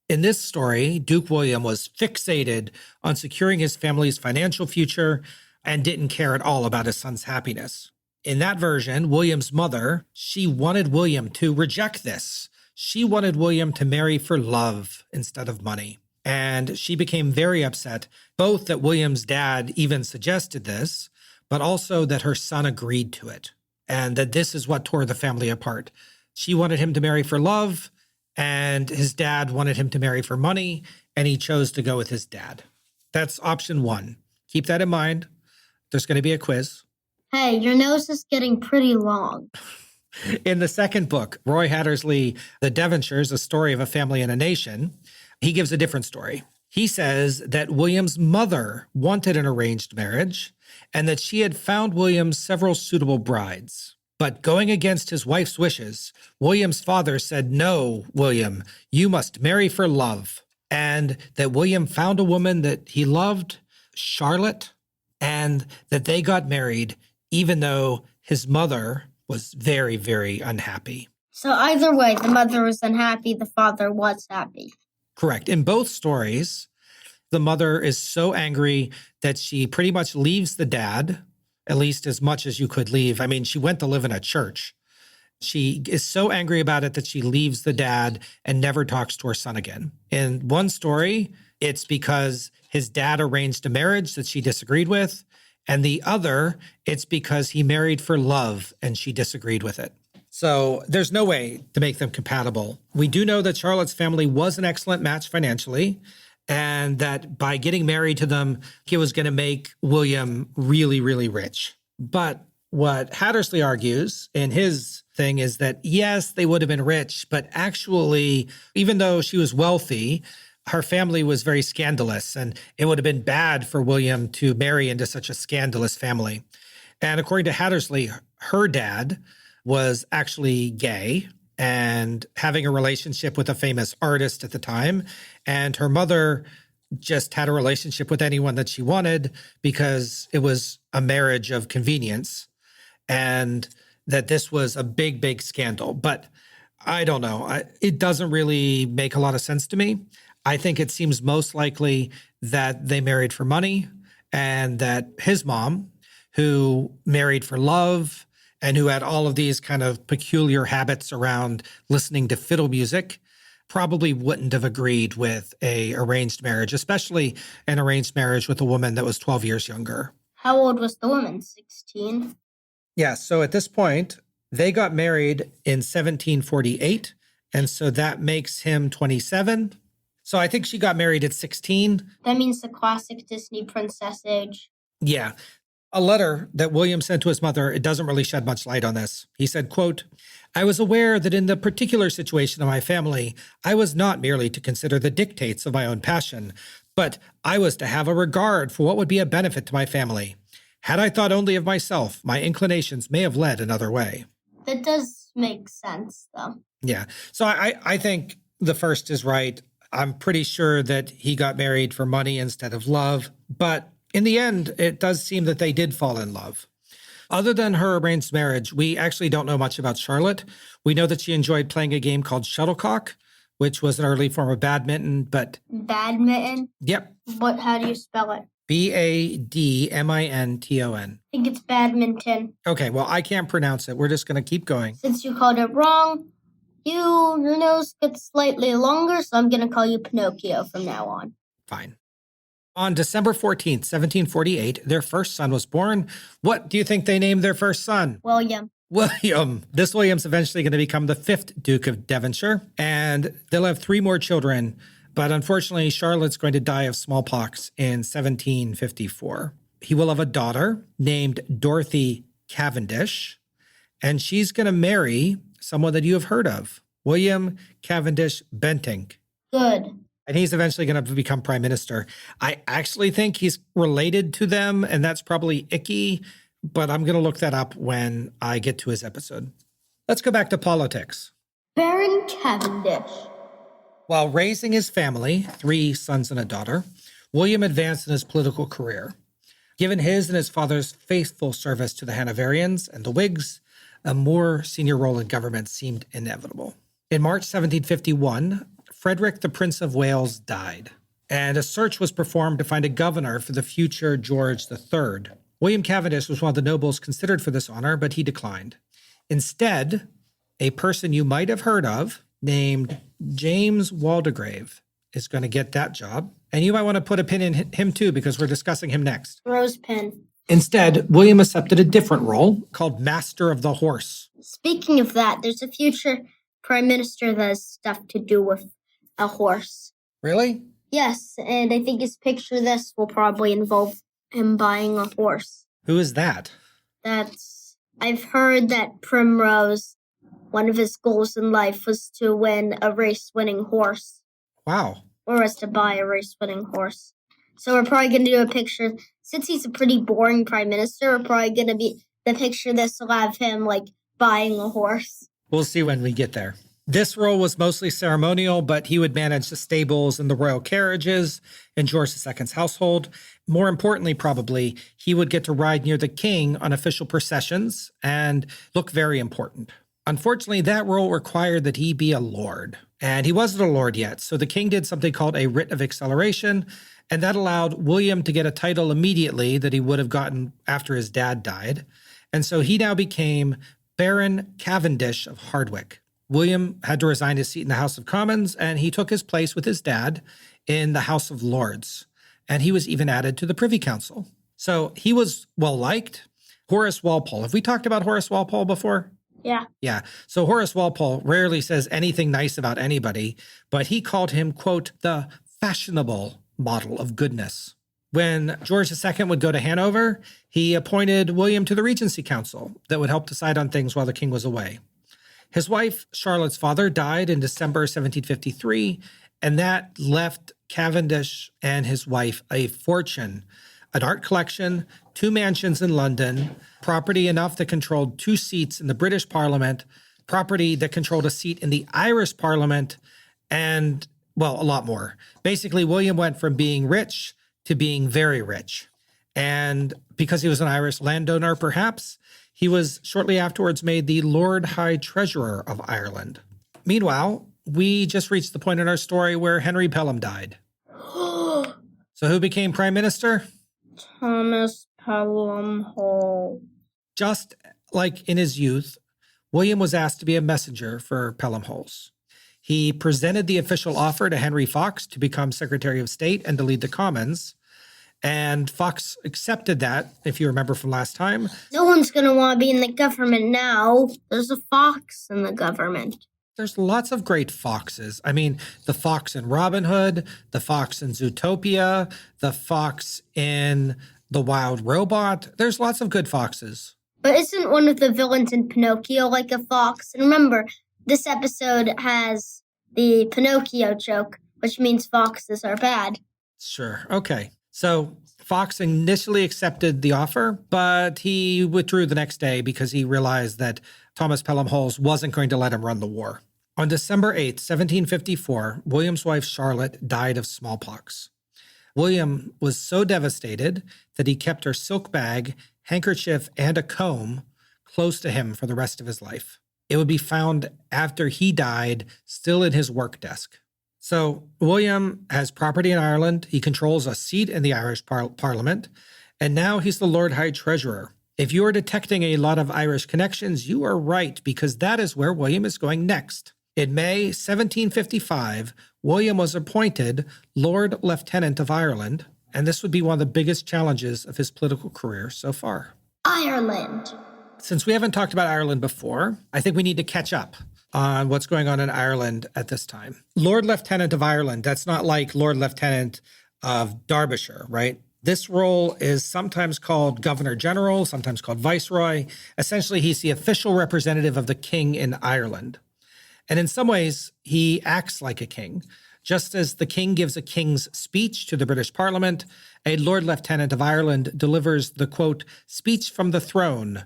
In this story, Duke William was fixated on securing his family's financial future and didn't care at all about his son's happiness. In that version, William's mother, she wanted William to reject this. She wanted William to marry for love instead of money. And she became very upset, both that William's dad even suggested this, but also that her son agreed to it, and that this is what tore the family apart. She wanted him to marry for love, and his dad wanted him to marry for money, and he chose to go with his dad. That's option one. Keep that in mind. There's going to be a quiz. Hey, your nose is getting pretty long. In the second book, Roy Hattersley, The Devonshires, A Story of a Family and a Nation, he gives a different story. He says that William's mother wanted an arranged marriage and that she had found William several suitable brides. But going against his wife's wishes, William's father said, "No, William, you must marry for love." And that William found a woman that he loved, Charlotte, and that they got married, even though his mother was very, very unhappy. So either way, the mother was unhappy, the father was happy. Correct. In both stories, the mother is so angry that she pretty much leaves the dad, at least as much as you could leave. I mean, she went to live in a church. She is so angry about it that she leaves the dad and never talks to her son again. In one story, it's because his dad arranged a marriage that she disagreed with. And the other, it's because he married for love and she disagreed with it. So there's no way to make them compatible. We do know that Charlotte's family was an excellent match financially, and that by getting married to them, he was going to make William really, really rich. But what Hattersley argues in his thing is that, yes, they would have been rich, but actually, even though she was wealthy, her family was very scandalous, and it would have been bad for William to marry into such a scandalous family. And according to Hattersley, her dad was actually gay, and having a relationship with a famous artist at the time. And her mother just had a relationship with anyone that she wanted because it was a marriage of convenience, and that this was a big, big scandal. But I don't know. It doesn't really make a lot of sense to me. I think it seems most likely that they married for money, and that his mom, who married for love and who had all of these kind of peculiar habits around listening to fiddle music, probably wouldn't have agreed with a arranged marriage, especially an arranged marriage with a woman that was 12 years younger. How old was the woman? 16? Yeah, so at this point, they got married in 1748, and so that makes him 27. So I think she got married at 16. That means the classic Disney princess age. Yeah. A letter that William sent to his mother, it doesn't really shed much light on this. He said, quote, "I was aware that in the particular situation of my family, I was not merely to consider the dictates of my own passion, but I was to have a regard for what would be a benefit to my family. Had I thought only of myself, my inclinations may have led another way." That does make sense, though. Yeah. So I think the first is right. I'm pretty sure that he got married for money instead of love. But in the end, it does seem that they did fall in love. Other than her arranged marriage, we actually don't know much about Charlotte. We know that she enjoyed playing a game called shuttlecock, which was an early form of badminton, but... Badminton? Yep. How do you spell it? Badminton. I think it's badminton. Okay, well, I can't pronounce it. We're just going to keep going. Since you called it wrong, your nose gets slightly longer, so I'm going to call you Pinocchio from now on. Fine. On December 14th, 1748, their first son was born. What do you think they named their first son? William. William. This William's eventually going to become the 5th Duke of Devonshire, and they'll have 3 more children. But unfortunately, Charlotte's going to die of smallpox in 1754. He will have a daughter named Dorothy Cavendish, and she's going to marry someone that you have heard of, William Cavendish Bentinck. Good. And he's eventually going to become prime minister. I actually think he's related to them, and that's probably icky, but I'm going to look that up when I get to his episode. Let's go back to politics. Baron Cavendish. While raising his family, 3 sons and a daughter, William advanced in his political career. Given his and his father's faithful service to the Hanoverians and the Whigs, a more senior role in government seemed inevitable. In March 1751, Frederick, the Prince of Wales, died, and a search was performed to find a governor for the future George III. William Cavendish was one of the nobles considered for this honor, but he declined. Instead, a person you might have heard of named James Waldegrave is going to get that job. And you might want to put a pin in him too, because we're discussing him next. Rose pin. Instead, William accepted a different role called Master of the Horse. Speaking of that, there's a future prime minister that has stuff to do with a horse. Really? Yes, and I think his picture this will probably involve him buying a horse. Who is that? I've heard that Primrose, one of his goals in life was to win a race-winning horse. Wow. Or was to buy a race-winning horse. So we're probably going to do a picture. Since he's a pretty boring prime minister, we're probably going to be the picture this will have him, buying a horse. We'll see when we get there. This role was mostly ceremonial, but he would manage the stables and the royal carriages in George II's household. More importantly, probably, he would get to ride near the king on official processions and look very important. Unfortunately, that role required that he be a lord, and he wasn't a lord yet, so the king did something called a writ of acceleration, and that allowed William to get a title immediately that he would have gotten after his dad died. And so he now became Baron Cavendish of Hardwicke. William had to resign his seat in the House of Commons, and he took his place with his dad in the House of Lords. And he was even added to the Privy Council. So he was well-liked. Horace Walpole. Have we talked about Horace Walpole before? Yeah. Yeah. So Horace Walpole rarely says anything nice about anybody, but he called him, quote, the fashionable model of goodness. When George II would go to Hanover, he appointed William to the Regency Council that would help decide on things while the king was away. His wife, Charlotte's father, died in December 1753, and that left Cavendish and his wife a fortune, an art collection, 2 mansions in London, property enough that controlled 2 seats in the British Parliament, property that controlled a seat in the Irish Parliament, and, well, a lot more. Basically, William went from being rich to being very rich. And because he was an Irish landowner, perhaps, he was shortly afterwards made the Lord High Treasurer of Ireland. Meanwhile, we just reached the point in our story where Henry Pelham died. So who became Prime Minister? Thomas Pelham Hall. Just like in his youth, William was asked to be a messenger for Pelham Halls. He presented the official offer to Henry Fox to become Secretary of State and to lead the Commons. And Fox accepted that, if you remember from last time. No one's going to want to be in the government now. There's a fox in the government. There's lots of great foxes. I mean, the fox in Robin Hood, the fox in Zootopia, the fox in The Wild Robot. There's lots of good foxes. But isn't one of the villains in Pinocchio like a fox? And remember, this episode has the Pinocchio joke, which means foxes are bad. Sure. Okay. So Fox initially accepted the offer, but he withdrew the next day because he realized that Thomas Pelham Halls wasn't going to let him run the war. On December 8th, 1754, William's wife Charlotte died of smallpox. William was so devastated that he kept her silk bag, handkerchief, and a comb close to him for the rest of his life. It would be found after he died, still in his work desk. So William has property in Ireland. He controls a seat in the Irish Parliament, and now he's the Lord High Treasurer. If you are detecting a lot of Irish connections, you are right, because that is where William is going next. In May 1755, William was appointed Lord Lieutenant of Ireland, and this would be one of the biggest challenges of his political career so far. Ireland. Since we haven't talked about Ireland before, I think we need to catch up on what's going on in Ireland at this time. Lord Lieutenant of Ireland, that's not like Lord Lieutenant of Derbyshire, right? This role is sometimes called Governor General, sometimes called Viceroy. Essentially, he's the official representative of the king in Ireland. And in some ways, he acts like a king. Just as the king gives a king's speech to the British Parliament, a Lord Lieutenant of Ireland delivers the, quote, speech from the throne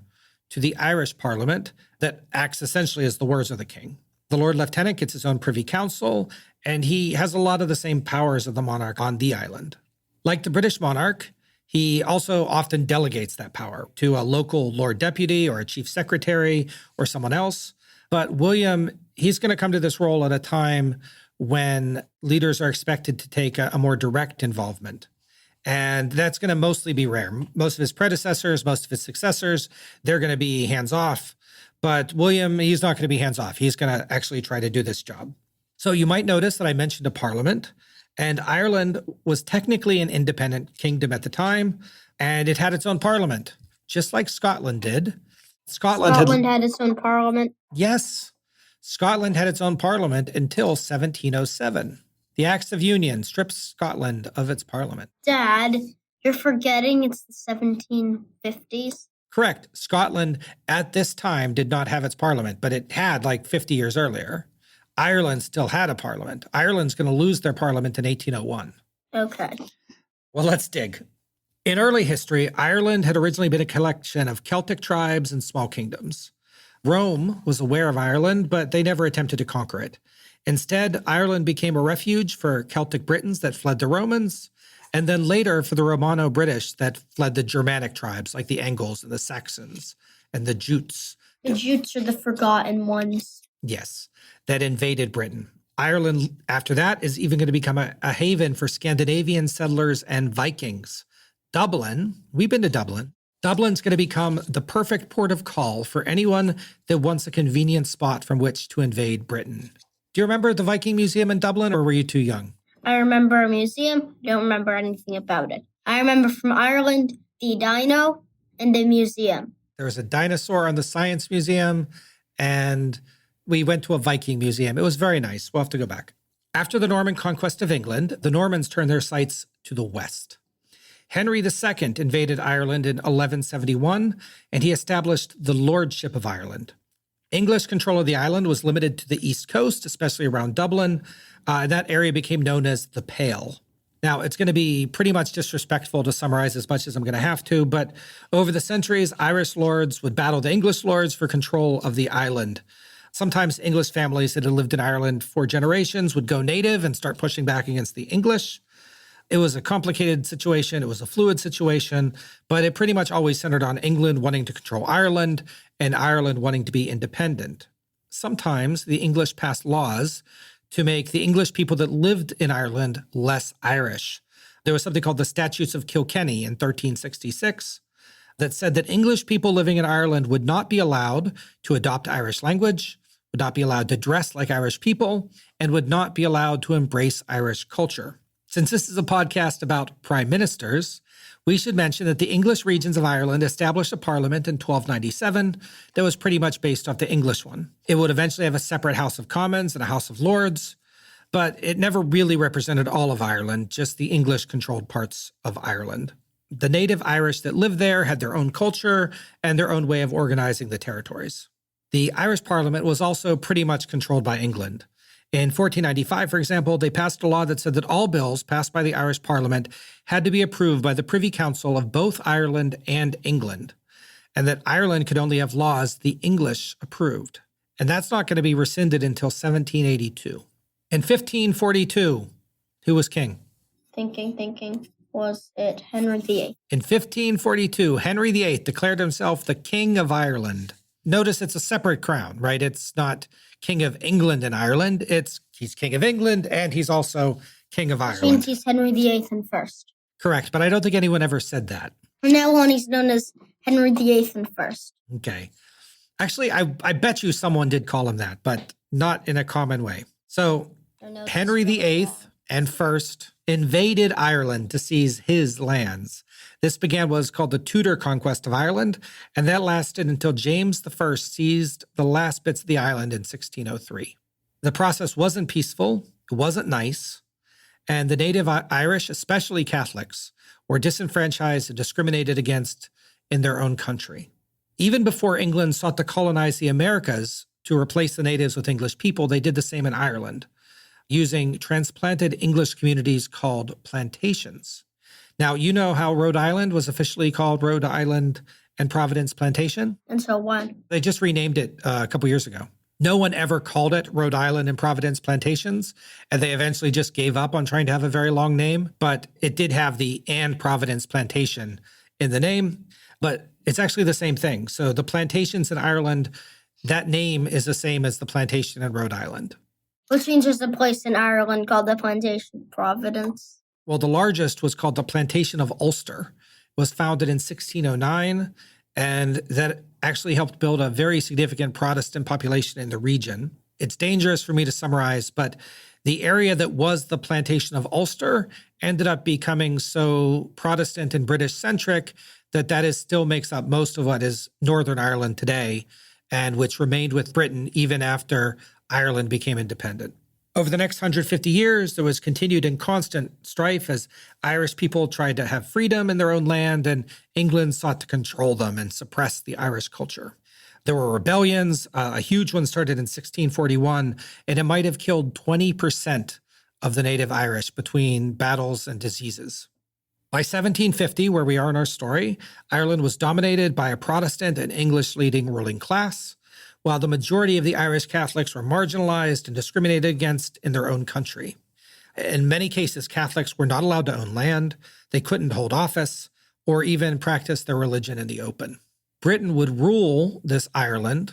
to the Irish Parliament that acts essentially as the words of the king. The Lord Lieutenant gets his own privy council, and he has a lot of the same powers of the monarch on the island. Like the British monarch, he also often delegates that power to a local Lord Deputy or a Chief Secretary or someone else. But William, he's going to come to this role at a time when leaders are expected to take a more direct involvement. And that's going to mostly be rare. Most of his predecessors, most of his successors, they're going to be hands-off. But William, he's not going to be hands-off. He's going to actually try to do this job. So you might notice that I mentioned a parliament, and Ireland was technically an independent kingdom at the time, and it had its own parliament, just like Scotland did. Scotland had its own parliament? Yes. Scotland had its own parliament until 1707. The Acts of Union strips Scotland of its parliament. Dad, you're forgetting it's the 1750s? Correct. Scotland at this time did not have its parliament, but it had like 50 years earlier. Ireland still had a parliament. Ireland's going to lose their parliament in 1801. Okay. Well, let's dig. In early history, Ireland had originally been a collection of Celtic tribes and small kingdoms. Rome was aware of Ireland, but they never attempted to conquer it. Instead, Ireland became a refuge for Celtic Britons that fled the Romans, and then later for the Romano-British that fled the Germanic tribes like the Angles and the Saxons and the Jutes. The Jutes are the forgotten ones. Yes, that invaded Britain. Ireland, after that, is even going to become a haven for Scandinavian settlers and Vikings. Dublin, we've been to Dublin. Dublin's going to become the perfect port of call for anyone that wants a convenient spot from which to invade Britain. Do you remember the Viking Museum in Dublin, or were you too young? I remember a museum. I don't remember anything about it. I remember from Ireland, the dino and the museum. There was a dinosaur on the Science Museum, and we went to a Viking museum. It was very nice. We'll have to go back. After the Norman conquest of England, the Normans turned their sights to the west. Henry II invaded Ireland in 1171, and he established the Lordship of Ireland. English control of the island was limited to the east coast, especially around Dublin. That area became known as the Pale. Now, it's going to be pretty much disrespectful to summarize as much as I'm going to have to, but over the centuries, Irish lords would battle the English lords for control of the island. Sometimes English families that had lived in Ireland for generations would go native and start pushing back against the English. It was a complicated situation. It was a fluid situation, but it pretty much always centered on England wanting to control Ireland and Ireland wanting to be independent. Sometimes the English passed laws to make the English people that lived in Ireland less Irish. There was something called the Statutes of Kilkenny in 1366 that said that English people living in Ireland would not be allowed to adopt Irish language, would not be allowed to dress like Irish people, and would not be allowed to embrace Irish culture. Since this is a podcast about prime ministers, we should mention that the English regions of Ireland established a parliament in 1297 that was pretty much based off the English one. It would eventually have a separate House of Commons and a House of Lords, but it never really represented all of Ireland, just the English-controlled parts of Ireland. The native Irish that lived there had their own culture and their own way of organizing the territories. The Irish Parliament was also pretty much controlled by England. In 1495, for example, they passed a law that said that all bills passed by the Irish Parliament had to be approved by the Privy Council of both Ireland and England, and that Ireland could only have laws the English approved. And that's not going to be rescinded until 1782. In 1542, who was king? Thinking. Was it Henry VIII? In 1542, Henry VIII declared himself the King of Ireland. Notice it's a separate crown, right? It's not King of England and Ireland. He's King of England and he's also King of Ireland. Which means he's Henry VIII and first. Correct, but I don't think anyone ever said that. From now on, he's known as Henry VIII and first. Okay. Actually, I bet you someone did call him that, but not in a common way. So Henry VIII and first invaded Ireland to seize his lands. This began what was called the Tudor conquest of Ireland, and that lasted until James I seized the last bits of the island in 1603. The process wasn't peaceful, it wasn't nice, and the native Irish, especially Catholics, were disenfranchised and discriminated against in their own country. Even before England sought to colonize the Americas to replace the natives with English people, they did the same in Ireland, using transplanted English communities called plantations. Now, you know how Rhode Island was officially called Rhode Island and Providence Plantation? And so when? They just renamed it a couple years ago. No one ever called it Rhode Island and Providence Plantations, and they eventually just gave up on trying to have a very long name, but it did have the and Providence Plantation in the name, but it's actually the same thing. So the plantations in Ireland, that name is the same as the plantation in Rhode Island. Which means there's a place in Ireland called the Plantation Providence. Well, the largest was called the Plantation of Ulster. It was founded in 1609, and that actually helped build a very significant Protestant population in the region. It's dangerous for me to summarize, but the area that was the Plantation of Ulster ended up becoming so Protestant and British-centric that still makes up most of what is Northern Ireland today, and which remained with Britain even after Ireland became independent. Over the next 150 years, there was continued and constant strife as Irish people tried to have freedom in their own land, and England sought to control them and suppress the Irish culture. There were rebellions. A huge one started in 1641, and it might have killed 20% of the native Irish between battles and diseases. By 1750, where we are in our story, Ireland was dominated by a Protestant and English-leading ruling class, while the majority of the Irish Catholics were marginalized and discriminated against in their own country. In many cases, Catholics were not allowed to own land, they couldn't hold office, or even practice their religion in the open. Britain would rule this Ireland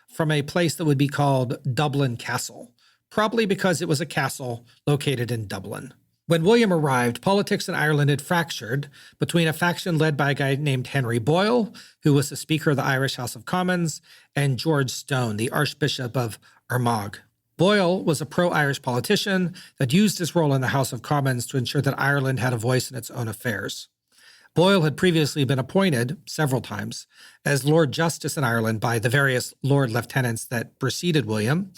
from a place that would be called Dublin Castle, probably because it was a castle located in Dublin. When William arrived, politics in Ireland had fractured between a faction led by a guy named Henry Boyle, who was the Speaker of the Irish House of Commons, and George Stone, the Archbishop of Armagh. Boyle was a pro-Irish politician that used his role in the House of Commons to ensure that Ireland had a voice in its own affairs. Boyle had previously been appointed several times as Lord Justice in Ireland by the various Lord Lieutenants that preceded William,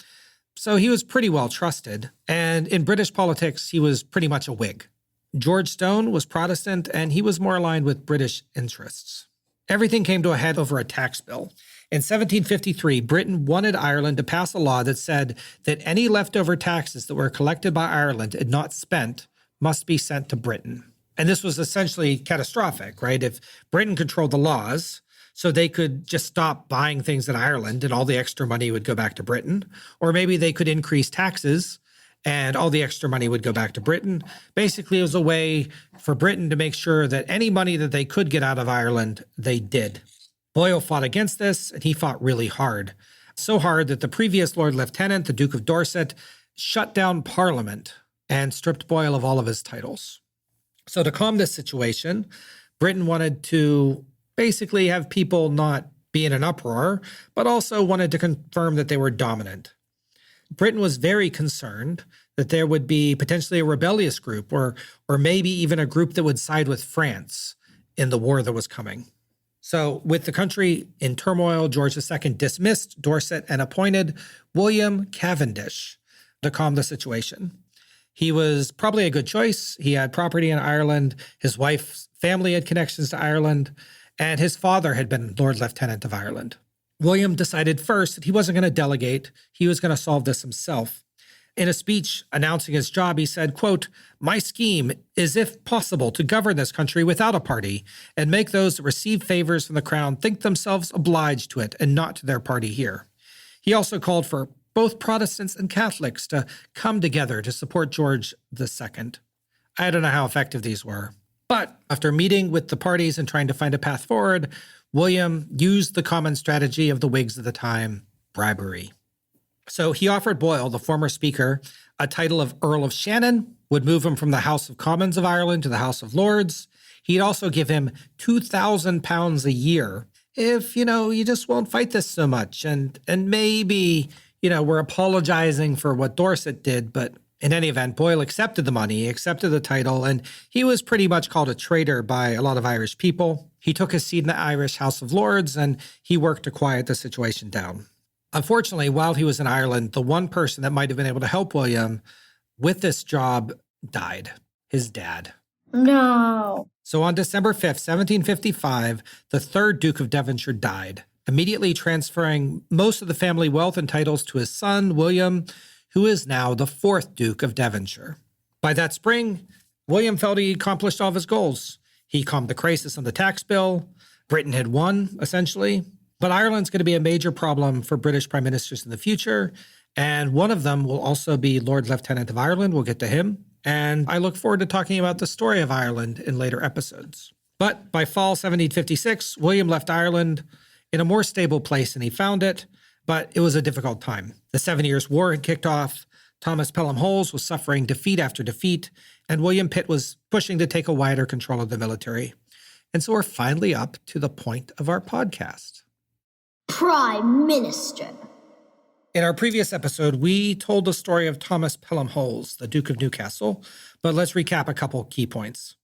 so he was pretty well trusted, and in British politics, he was pretty much a Whig. George Stone was Protestant, and he was more aligned with British interests. Everything came to a head over a tax bill. In 1753, Britain wanted Ireland to pass a law that said that any leftover taxes that were collected by Ireland and not spent must be sent to Britain. And this was essentially catastrophic, right? If Britain controlled the laws, So they could just stop buying things in Ireland and all the extra money would go back to Britain. Or maybe they could increase taxes and all the extra money would go back to Britain. Basically, it was a way for Britain to make sure that any money that they could get out of Ireland, they did. Boyle fought against this, and he fought really hard. So hard that the previous Lord Lieutenant, the Duke of Dorset, shut down Parliament and stripped Boyle of all of his titles. So to calm this situation, Britain wanted to basically have people not be in an uproar, but also wanted to confirm that they were dominant. Britain was very concerned that there would be potentially a rebellious group or maybe even a group that would side with France in the war that was coming. So with the country in turmoil, George II dismissed Dorset and appointed William Cavendish to calm the situation. He was probably a good choice. He had property in Ireland. His wife's family had connections to Ireland, and his father had been Lord Lieutenant of Ireland. William decided first that he wasn't going to delegate. He was going to solve this himself. In a speech announcing his job, he said, quote, "My scheme is, if possible, to govern this country without a party and make those that receive favors from the crown think themselves obliged to it and not to their party here." He also called for both Protestants and Catholics to come together to support George II. I don't know how effective these were. But after meeting with the parties and trying to find a path forward, William used the common strategy of the Whigs at the time, bribery. So he offered Boyle, the former speaker, a title of Earl of Shannon, would move him from the House of Commons of Ireland to the House of Lords. He'd also give him £2,000 a year if, you just won't fight this so much. And maybe, we're apologizing for what Dorset did, but in any event, Boyle accepted the money, accepted the title, and he was pretty much called a traitor by a lot of Irish people. He took his seat in the Irish House of Lords, and he worked to quiet the situation down. Unfortunately, while he was in Ireland, the one person that might have been able to help William with this job died, his dad. No. So on December 5th, 1755, the third Duke of Devonshire died, immediately transferring most of the family wealth and titles to his son, William, who is now the fourth Duke of Devonshire. By that spring, William felt he accomplished all of his goals. He calmed the crisis on the tax bill. Britain had won, essentially. But Ireland's going to be a major problem for British prime ministers in the future, and one of them will also be Lord Lieutenant of Ireland. We'll get to him. And I look forward to talking about the story of Ireland in later episodes. But by fall 1756, William left Ireland in a more stable place than he found it, but it was a difficult time. The 7 Years' War had kicked off, Thomas Pelham Holles was suffering defeat after defeat, and William Pitt was pushing to take a wider control of the military. And so we're finally up to the point of our podcast. Prime Minister. In our previous episode, we told the story of Thomas Pelham Holles, the Duke of Newcastle, but let's recap a couple key points.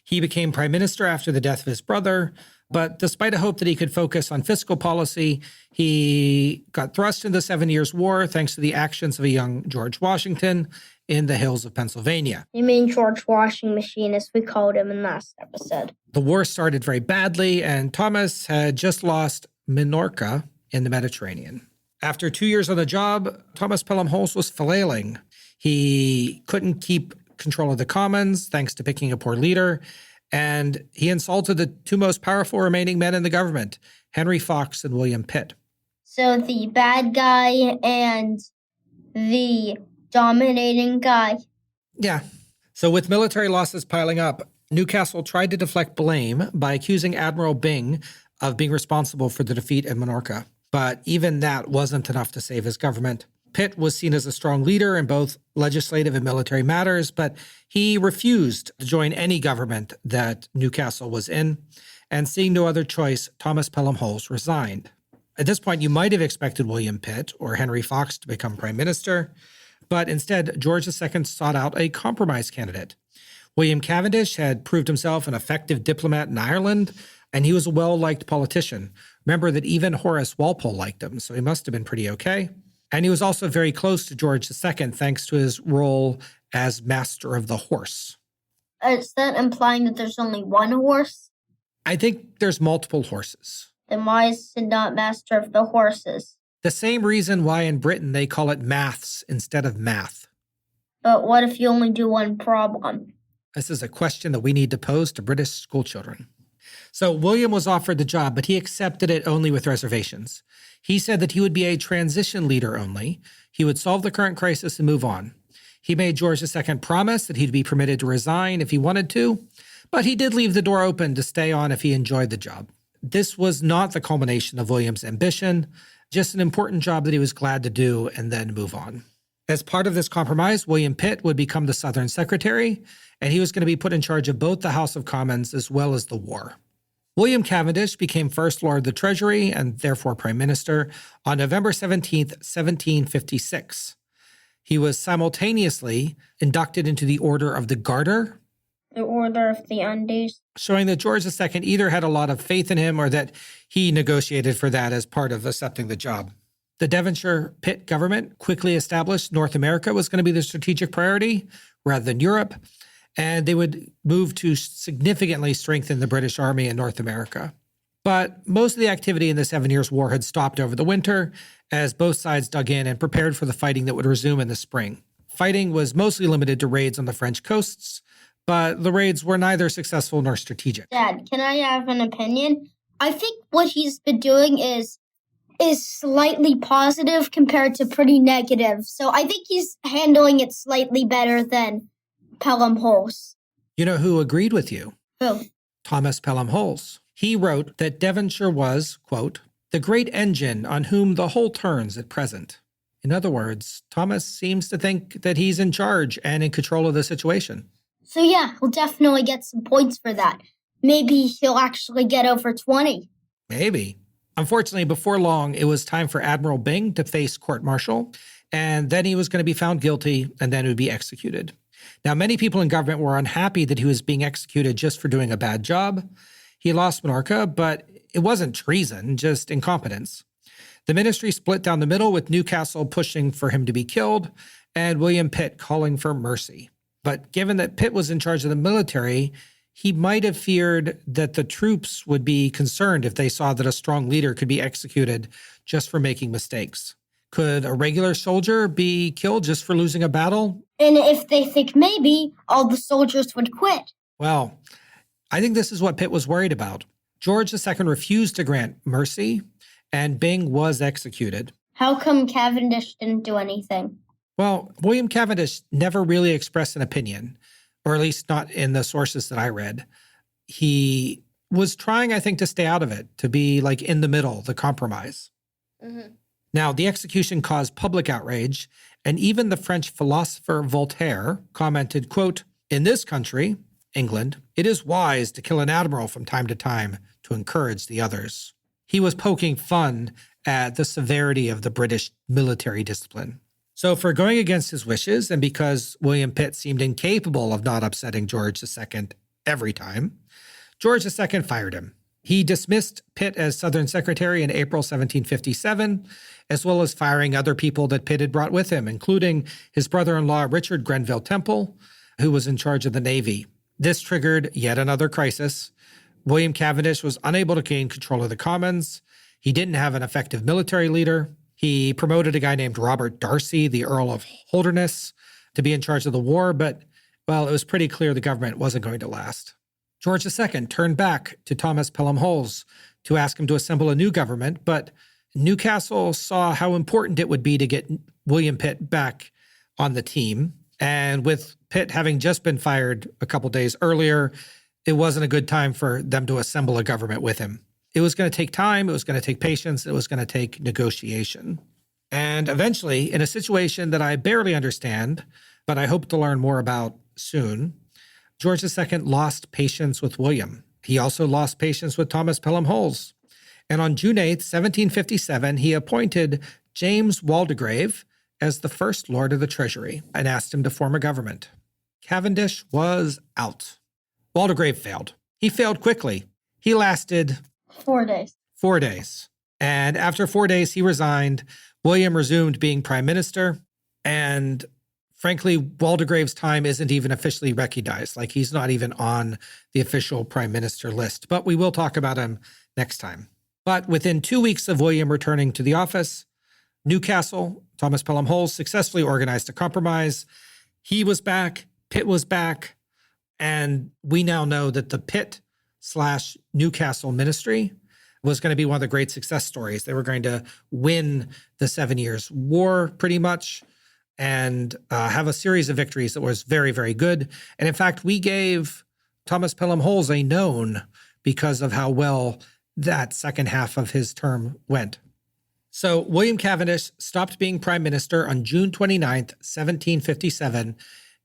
He became prime minister after the death of his brother, but despite a hope that he could focus on fiscal policy, he got thrust into the 7 Years' War thanks to the actions of a young George Washington in the hills of Pennsylvania. You mean George Washing Machine, as we called him in last episode. The war started very badly, and Thomas had just lost Minorca in the Mediterranean. After 2 years on the job, Thomas Pelham Holles was flailing. He couldn't keep control of the Commons thanks to picking a poor leader, and he insulted the two most powerful remaining men in the government, Henry Fox and William Pitt. So the bad guy and the dominating guy. Yeah. So with military losses piling up, Newcastle tried to deflect blame by accusing Admiral Byng of being responsible for the defeat in Minorca. But even that wasn't enough to save his government. Pitt was seen as a strong leader in both legislative and military matters, but he refused to join any government that Newcastle was in. And seeing no other choice, Thomas Pelham Holles resigned. At this point, you might have expected William Pitt or Henry Fox to become prime minister, but instead, George II sought out a compromise candidate. William Cavendish had proved himself an effective diplomat in Ireland, and he was a well-liked politician. Remember that even Horace Walpole liked him, so he must have been pretty okay. And he was also very close to George II thanks to his role as Master of the Horse. Is that implying that there's only one horse? I think there's multiple horses. Then why is it not Master of the Horses? The same reason why in Britain they call it maths instead of math. But what if you only do one problem? This is a question that we need to pose to British schoolchildren. So William was offered the job, but he accepted it only with reservations. He said that he would be a transition leader only. He would solve the current crisis and move on. He made George II promise that he'd be permitted to resign if he wanted to, but he did leave the door open to stay on if he enjoyed the job. This was not the culmination of William's ambition, just an important job that he was glad to do and then move on. As part of this compromise, William Pitt would become the Southern Secretary, and he was going to be put in charge of both the House of Commons as well as the war. William Cavendish became First Lord of the Treasury and therefore Prime Minister on November 17, 1756. He was simultaneously inducted into the Order of the Garter, The Order of the Andes, showing that George II either had a lot of faith in him or that he negotiated for that as part of accepting the job. The Devonshire Pitt government quickly established North America was going to be the strategic priority rather than Europe, and they would move to significantly strengthen the British Army in North America. But most of the activity in the 7 Years' War had stopped over the winter as both sides dug in and prepared for the fighting that would resume in the spring. Fighting was mostly limited to raids on the French coasts, but the raids were neither successful nor strategic. Dad, can I have an opinion? I think what he's been doing is slightly positive compared to pretty negative. So I think he's handling it slightly better than Pelham Holmes. You know who agreed with you? Who? Thomas Pelham Holmes. He wrote that Devonshire was, quote, the great engine on whom the whole turns at present. In other words, Thomas seems to think that he's in charge and in control of the situation. So yeah, he'll definitely get some points for that. Maybe he'll actually get over 20. Maybe. Unfortunately, before long, it was time for Admiral Byng to face court-martial, and then he was going to be found guilty, and then he would be executed. Now, many people in government were unhappy that he was being executed just for doing a bad job. He lost Minorca, but it wasn't treason, just incompetence. The ministry split down the middle, with Newcastle pushing for him to be killed, and William Pitt calling for mercy. But given that Pitt was in charge of the military, he might have feared that the troops would be concerned if they saw that a strong leader could be executed just for making mistakes. Could a regular soldier be killed just for losing a battle? And if they think maybe, all the soldiers would quit. Well, I think this is what Pitt was worried about. George II refused to grant mercy, and Byng was executed. How come Cavendish didn't do anything? Well, William Cavendish never really expressed an opinion, or at least not in the sources that I read. He was trying, I think, to stay out of it, to be like in the middle, the compromise. Mm-hmm. Now, the execution caused public outrage, and even the French philosopher Voltaire commented, quote, in this country, England, it is wise to kill an admiral from time to time to encourage the others. He was poking fun at the severity of the British military discipline. So for going against his wishes, and because William Pitt seemed incapable of not upsetting George II every time, George II fired him. He dismissed Pitt as Southern Secretary in April 1757, as well as firing other people that Pitt had brought with him, including his brother-in-law Richard Grenville Temple, who was in charge of the Navy. This triggered yet another crisis. William Cavendish was unable to gain control of the Commons. He didn't have an effective military leader. He promoted a guy named Robert Darcy, the Earl of Holderness, to be in charge of the war, but, well, it was pretty clear the government wasn't going to last. George II turned back to Thomas Pelham Holmes to ask him to assemble a new government, but Newcastle saw how important it would be to get William Pitt back on the team. And with Pitt having just been fired a couple days earlier, it wasn't a good time for them to assemble a government with him. It was going to take time, it was going to take patience, it was going to take negotiation. And eventually, in a situation that I barely understand, but I hope to learn more about soon, George II lost patience with William. He also lost patience with Thomas Pelham Holmes. And on June 8th, 1757, he appointed James Waldegrave as the First Lord of the Treasury and asked him to form a government. Cavendish was out. Waldegrave failed. He failed quickly. He lasted 4 days. 4 days. And after 4 days, he resigned. William resumed being prime minister. And frankly, Waldegrave's time isn't even officially recognized. Like, he's not even on the official prime minister list. But we will talk about him next time. But within 2 weeks of William returning to the office, Newcastle, Thomas Pelham Holmes, successfully organized a compromise. He was back. Pitt was back. And we now know that the Pitt Newcastle ministry was going to be one of the great success stories. They were going to win the 7 Years' War pretty much and have a series of victories that was very, very good. And in fact, we gave Thomas Pelham Holles a known because of how well that second half of his term went. So William Cavendish stopped being prime minister on June 29th, 1757,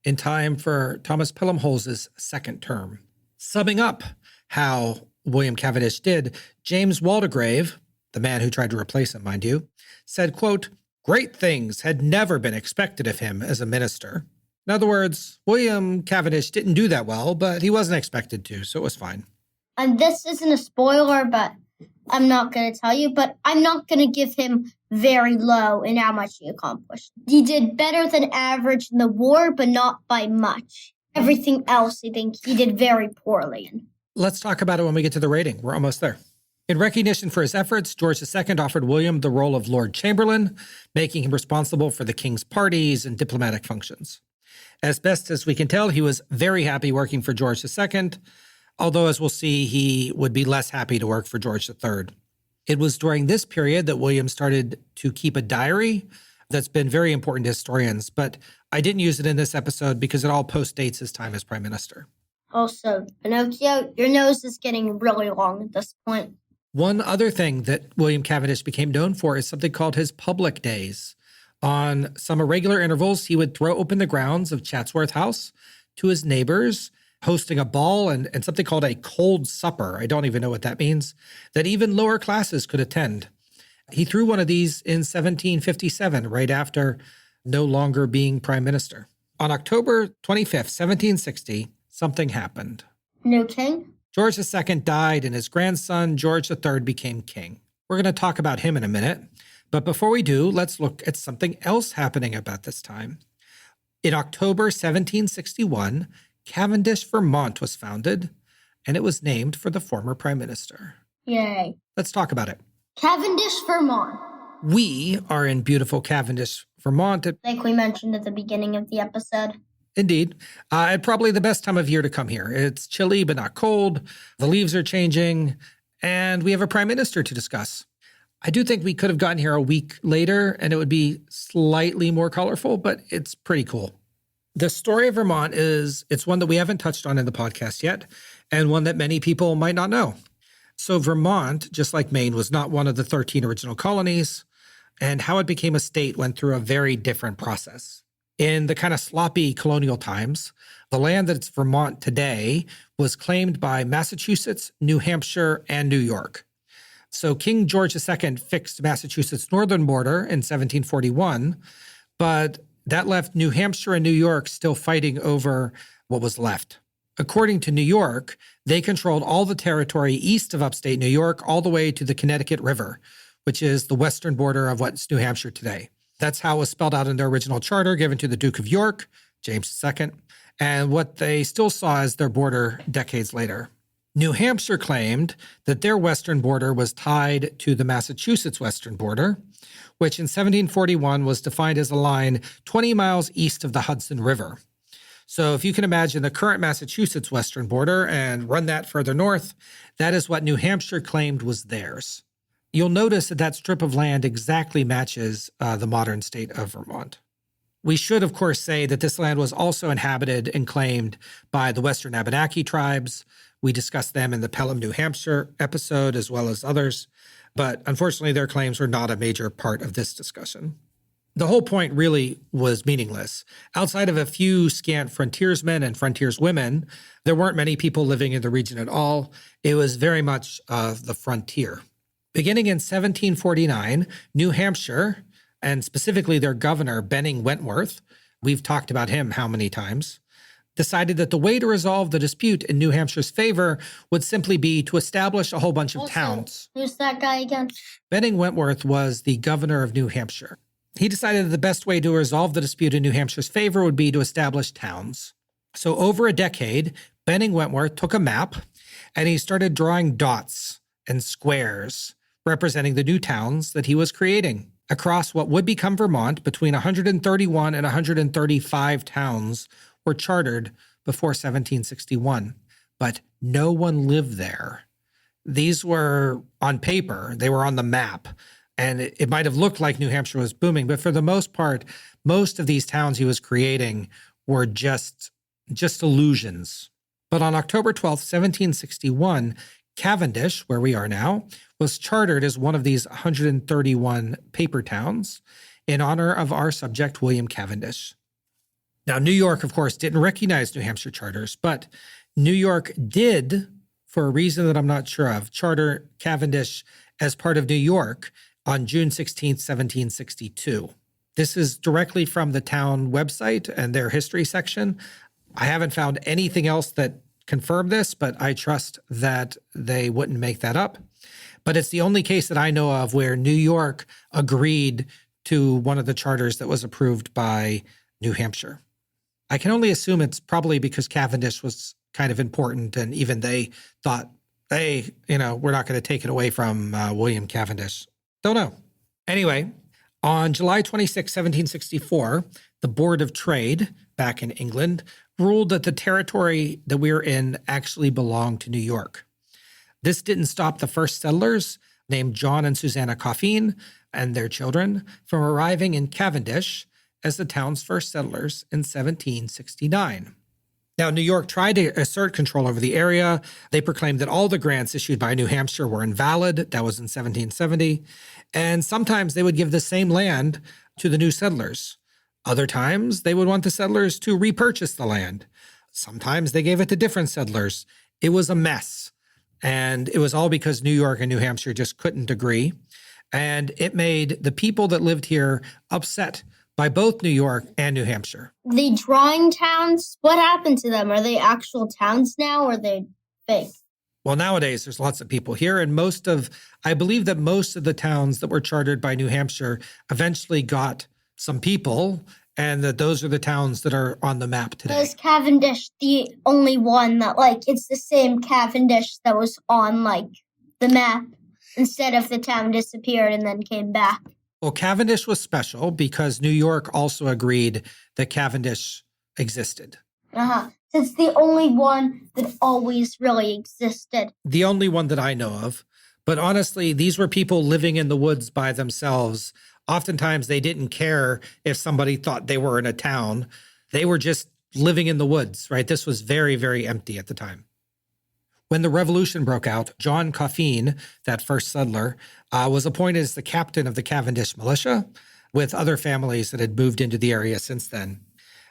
in time for Thomas Pelham Holles' second term. Summing up how William Cavendish did, James Waldegrave, the man who tried to replace him, mind you, said, quote, "Great things had never been expected of him as a minister." In other words, William Cavendish didn't do that well, but he wasn't expected to, so it was fine. And this isn't a spoiler, but I'm not going to tell you, but I'm not going to give him very low in how much he accomplished. He did better than average in the war, but not by much. Everything else, I think he did very poorly in. Let's talk about it when we get to the rating. We're almost there. In recognition for his efforts, George II offered William the role of Lord Chamberlain, making him responsible for the king's parties and diplomatic functions. As best as we can tell, he was very happy working for George II, although, as we'll see, he would be less happy to work for George III. It was during this period that William started to keep a diary that's been very important to historians, but I didn't use it in this episode because it all postdates his time as prime minister. Also, Pinocchio, your nose is getting really long at this point. One other thing that William Cavendish became known for is something called his public days. On some irregular intervals, he would throw open the grounds of Chatsworth House to his neighbors, hosting a ball and something called a cold supper. I don't even know what that means, that even lower classes could attend. He threw one of these in 1757, right after no longer being prime minister. On October 25th, 1760, something happened. New king? George II died and his grandson, George III, became king. We're going to talk about him in a minute. But before we do, let's look at something else happening about this time. In October 1761, Cavendish, Vermont was founded, and it was named for the former prime minister. Yay. Let's talk about it. Cavendish, Vermont. We are in beautiful Cavendish, Vermont. Like we mentioned at the beginning of the episode. Indeed. Probably the best time of year to come here. It's chilly, but not cold. The leaves are changing, and we have a prime minister to discuss. I do think we could have gotten here a week later, and it would be slightly more colorful, but it's pretty cool. The story of Vermont it's one that we haven't touched on in the podcast yet, and one that many people might not know. So Vermont, just like Maine, was not one of the 13 original colonies, and how it became a state went through a very different process. In the kind of sloppy colonial times, the land that's Vermont today was claimed by Massachusetts, New Hampshire, and New York. So King George II fixed Massachusetts' northern border in 1741, but that left New Hampshire and New York still fighting over what was left. According to New York, they controlled all the territory east of upstate New York all the way to the Connecticut River, which is the western border of what's New Hampshire today. That's how it was spelled out in their original charter given to the Duke of York, James II, and what they still saw as their border decades later. New Hampshire claimed that their western border was tied to the Massachusetts western border, which in 1741 was defined as a line 20 miles east of the Hudson River. So if you can imagine the current Massachusetts western border and run that further north, that is what New Hampshire claimed was theirs. You'll notice that that strip of land exactly matches the modern state of Vermont. We should, of course, say that this land was also inhabited and claimed by the Western Abenaki tribes. We discussed them in the Pelham, New Hampshire episode, as well as others. But unfortunately, their claims were not a major part of this discussion. The whole point really was meaningless. Outside of a few scant frontiersmen and frontierswomen, there weren't many people living in the region at all. It was very much the frontier. Beginning in 1749, New Hampshire, and specifically their governor, Benning Wentworth, we've talked about him how many times, decided that the way to resolve the dispute in New Hampshire's favor would simply be to establish a whole bunch of towns. Who's that guy again? Benning Wentworth was the governor of New Hampshire. He decided that the best way to resolve the dispute in New Hampshire's favor would be to establish towns. So over a decade, Benning Wentworth took a map and he started drawing dots and squares representing the new towns that he was creating. Across what would become Vermont, between 131 and 135 towns were chartered before 1761. But no one lived there. These were on paper, they were on the map, and it might have looked like New Hampshire was booming, but for the most part, most of these towns he was creating were just illusions. But on October 12th, 1761, Cavendish, where we are now, was chartered as one of these 131 paper towns in honor of our subject, William Cavendish. Now, New York, of course, didn't recognize New Hampshire charters, but New York did, for a reason that I'm not sure of, charter Cavendish as part of New York on June 16th, 1762. This is directly from the town website and their history section. I haven't found anything else that confirmed this, but I trust that they wouldn't make that up. But it's the only case that I know of where New York agreed to one of the charters that was approved by New Hampshire. I can only assume it's probably because Cavendish was kind of important, and even they thought, hey, we're not going to take it away from William Cavendish. Don't know. Anyway, on July 26, 1764, the Board of Trade, back in England, ruled that the territory that we were in actually belonged to New York. This didn't stop the first settlers, named John and Susanna Coffin, and their children, from arriving in Cavendish as the town's first settlers in 1769. Now, New York tried to assert control over the area. They proclaimed that all the grants issued by New Hampshire were invalid. That was in 1770. And sometimes they would give the same land to the new settlers. Other times, they would want the settlers to repurchase the land. Sometimes they gave it to different settlers. It was a mess. And it was all because New York and New Hampshire just couldn't agree. And it made the people that lived here upset by both New York and New Hampshire. The drawing towns, what happened to them? Are they actual towns now, or are they fake? Well, nowadays, there's lots of people here, and I believe that most of the towns that were chartered by New Hampshire eventually got some people, and that those are the towns that are on the map today. Is Cavendish the only one that, it's the same Cavendish that was on, the map, instead of the town disappeared and then came back? Well, Cavendish was special because New York also agreed that Cavendish existed. So it's the only one that always really existed. The only one that I know of. But honestly, these were people living in the woods by themselves. Oftentimes, they didn't care if somebody thought they were in a town. They were just living in the woods, right? This was very, very empty at the time. When the revolution broke out, John Coffin, that first settler, was appointed as the captain of the Cavendish militia, with other families that had moved into the area since then.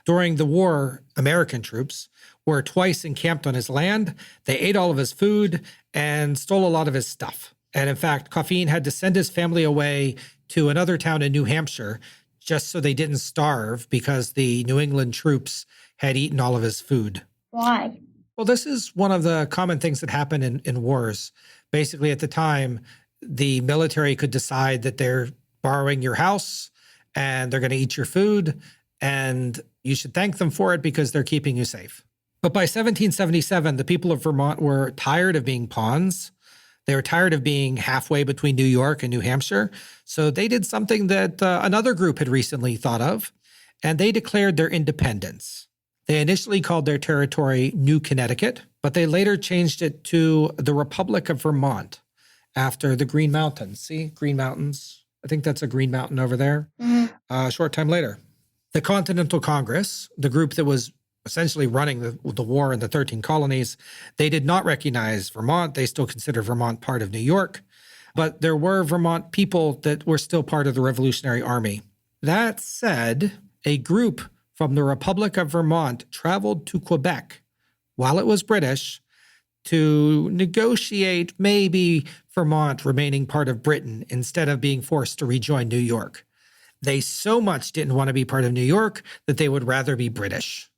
During the war, American troops were twice encamped on his land. They ate all of his food and stole a lot of his stuff. And in fact, Coffin had to send his family away to another town in New Hampshire just so they didn't starve because the New England troops had eaten all of his food. Why? Well, this is one of the common things that happen in wars. Basically, at the time, the military could decide that they're borrowing your house and they're going to eat your food, and you should thank them for it because they're keeping you safe. But by 1777, the people of Vermont were tired of being pawns. They were tired of being halfway between New York and New Hampshire. So they did something that another group had recently thought of, and they declared their independence. They initially called their territory New Connecticut, but they later changed it to the Republic of Vermont after the Green Mountains. See, Green Mountains. I think that's a Green Mountain over there. A short time later. The Continental Congress, the group that was essentially running the war in the 13 colonies, they did not recognize Vermont. They still consider Vermont part of New York. But there were Vermont people that were still part of the Revolutionary Army. That said, a group from the Republic of Vermont traveled to Quebec while it was British to negotiate maybe Vermont remaining part of Britain instead of being forced to rejoin New York. They so much didn't want to be part of New York that they would rather be British.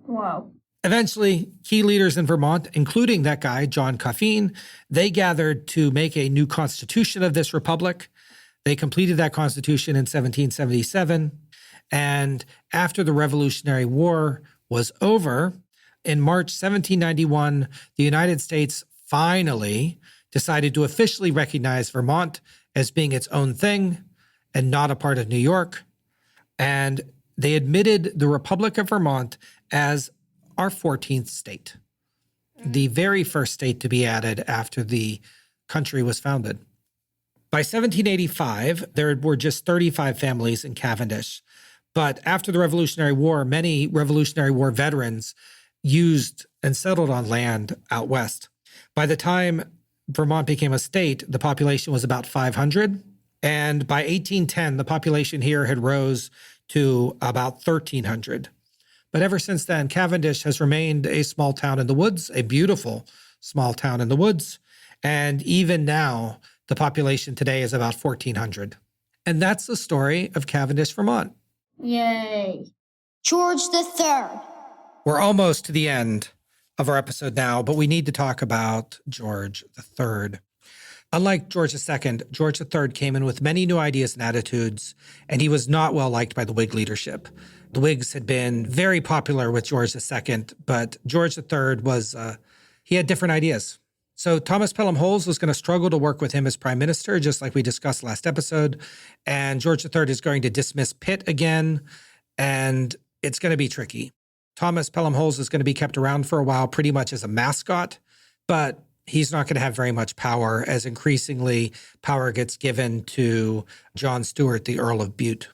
Wow. Eventually, key leaders in Vermont, including that guy, John Coffin, they gathered to make a new constitution of this republic. They completed that constitution in 1777. And after the Revolutionary War was over, in March 1791, the United States finally decided to officially recognize Vermont as being its own thing and not a part of New York. And they admitted the Republic of Vermont as our 14th state. the very first state to be added after the country was founded. By 1785, there were just 35 families in Cavendish. But after the Revolutionary War, many Revolutionary War veterans used and settled on land out west. By the time Vermont became a state, the population was about 500. And by 1810, the population here had rose to about 1,300. But ever since then, Cavendish has remained a small town in the woods, a beautiful small town in the woods. And even now, the population today is about 1,400. And that's the story of Cavendish, Vermont. Yay. George III. We're almost to the end of our episode now, but we need to talk about George III. Unlike George II, George III came in with many new ideas and attitudes, and he was not well liked by the Whig leadership. The Whigs had been very popular with George II, but George III he had different ideas. So Thomas Pelham Holles was going to struggle to work with him as prime minister, just like we discussed last episode. And George III is going to dismiss Pitt again, and it's going to be tricky. Thomas Pelham Holles is going to be kept around for a while, pretty much as a mascot, but he's not going to have very much power as increasingly power gets given to John Stuart, the Earl of Bute.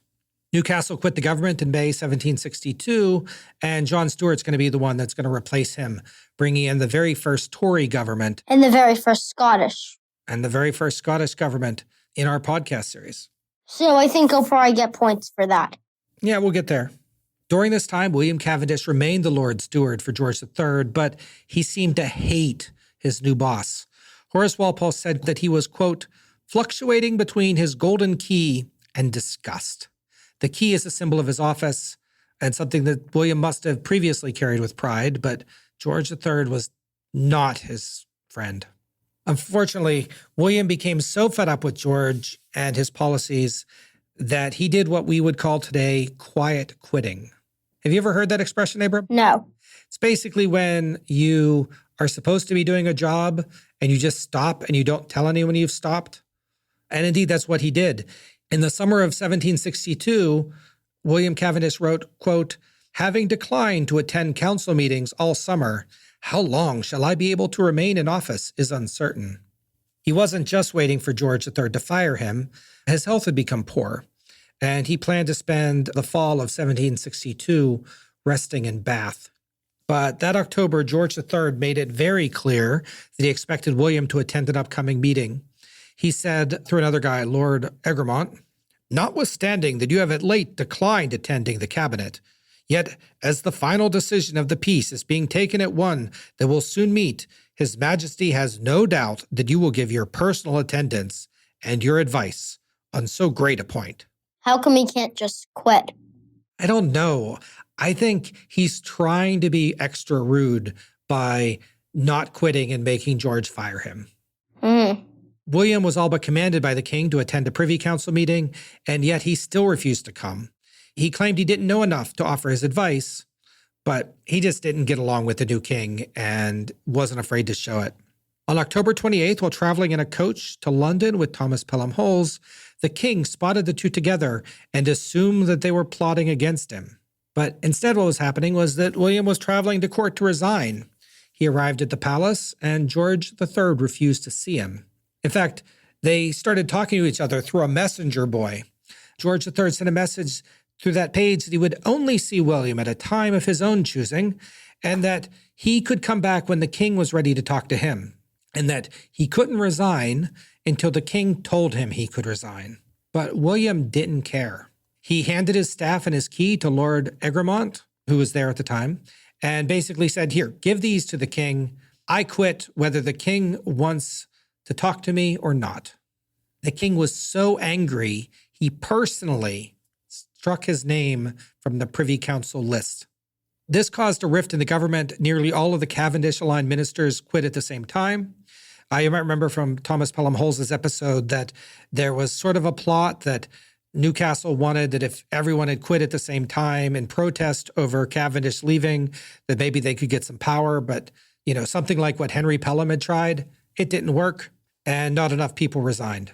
Newcastle quit the government in May 1762, and John Stuart's going to be the one that's going to replace him, bringing in the very first Tory government. And the very first Scottish. And the very first Scottish government in our podcast series. So I think I'll probably get points for that. Yeah, we'll get there. During this time, William Cavendish remained the Lord Steward for George III, but he seemed to hate his new boss. Horace Walpole said that he was, quote, fluctuating between his golden key and disgust. The key is a symbol of his office and something that William must have previously carried with pride, but George III was not his friend. Unfortunately, William became so fed up with George and his policies that he did what we would call today quiet quitting. Have you ever heard that expression, Abram? No. It's basically when you are supposed to be doing a job and you just stop and you don't tell anyone you've stopped. And indeed, that's what he did. In the summer of 1762, William Cavendish wrote, quote, having declined to attend council meetings all summer, how long shall I be able to remain in office is uncertain. He wasn't just waiting for George III to fire him. His health had become poor, and he planned to spend the fall of 1762 resting in Bath. But that October, George III made it very clear that he expected William to attend an upcoming meeting. He said through another guy, Lord Egremont, notwithstanding that you have at late declined attending the cabinet, yet as the final decision of the peace is being taken at one that will soon meet, His Majesty has no doubt that you will give your personal attendance and your advice on so great a point. How come he can't just quit? I don't know. I think he's trying to be extra rude by not quitting and making George fire him. William was all but commanded by the king to attend a privy council meeting, and yet he still refused to come. He claimed he didn't know enough to offer his advice, but he just didn't get along with the new king and wasn't afraid to show it. On October 28th, while traveling in a coach to London with Thomas Pelham Holles, the king spotted the two together and assumed that they were plotting against him. But instead what was happening was that William was traveling to court to resign. He arrived at the palace, and George III refused to see him. In fact, they started talking to each other through a messenger boy. George III sent a message through that page that he would only see William at a time of his own choosing, and that he could come back when the king was ready to talk to him, and that he couldn't resign until the king told him he could resign. But William didn't care. He handed his staff and his key to Lord Egremont, who was there at the time, and basically said, here, give these to the king. I quit whether the king wants to talk to me or not. The king was so angry, he personally struck his name from the Privy Council list. This caused a rift in the government. Nearly all of the Cavendish-aligned ministers quit at the same time. You might remember from Thomas Pelham Holles' episode that there was sort of a plot that Newcastle wanted that if everyone had quit at the same time in protest over Cavendish leaving, that maybe they could get some power. But, something like what Henry Pelham had tried, it didn't work, and not enough people resigned.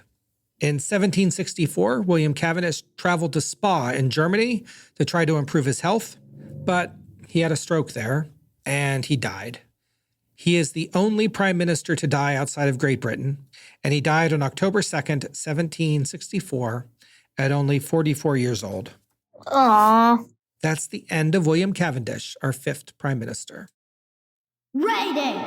In 1764, William Cavendish traveled to Spa in Germany to try to improve his health, but he had a stroke there, and he died. He is the only prime minister to die outside of Great Britain, and he died on October 2nd, 1764, at only 44 years old. Aww. That's the end of William Cavendish, our 5th prime minister. Rating!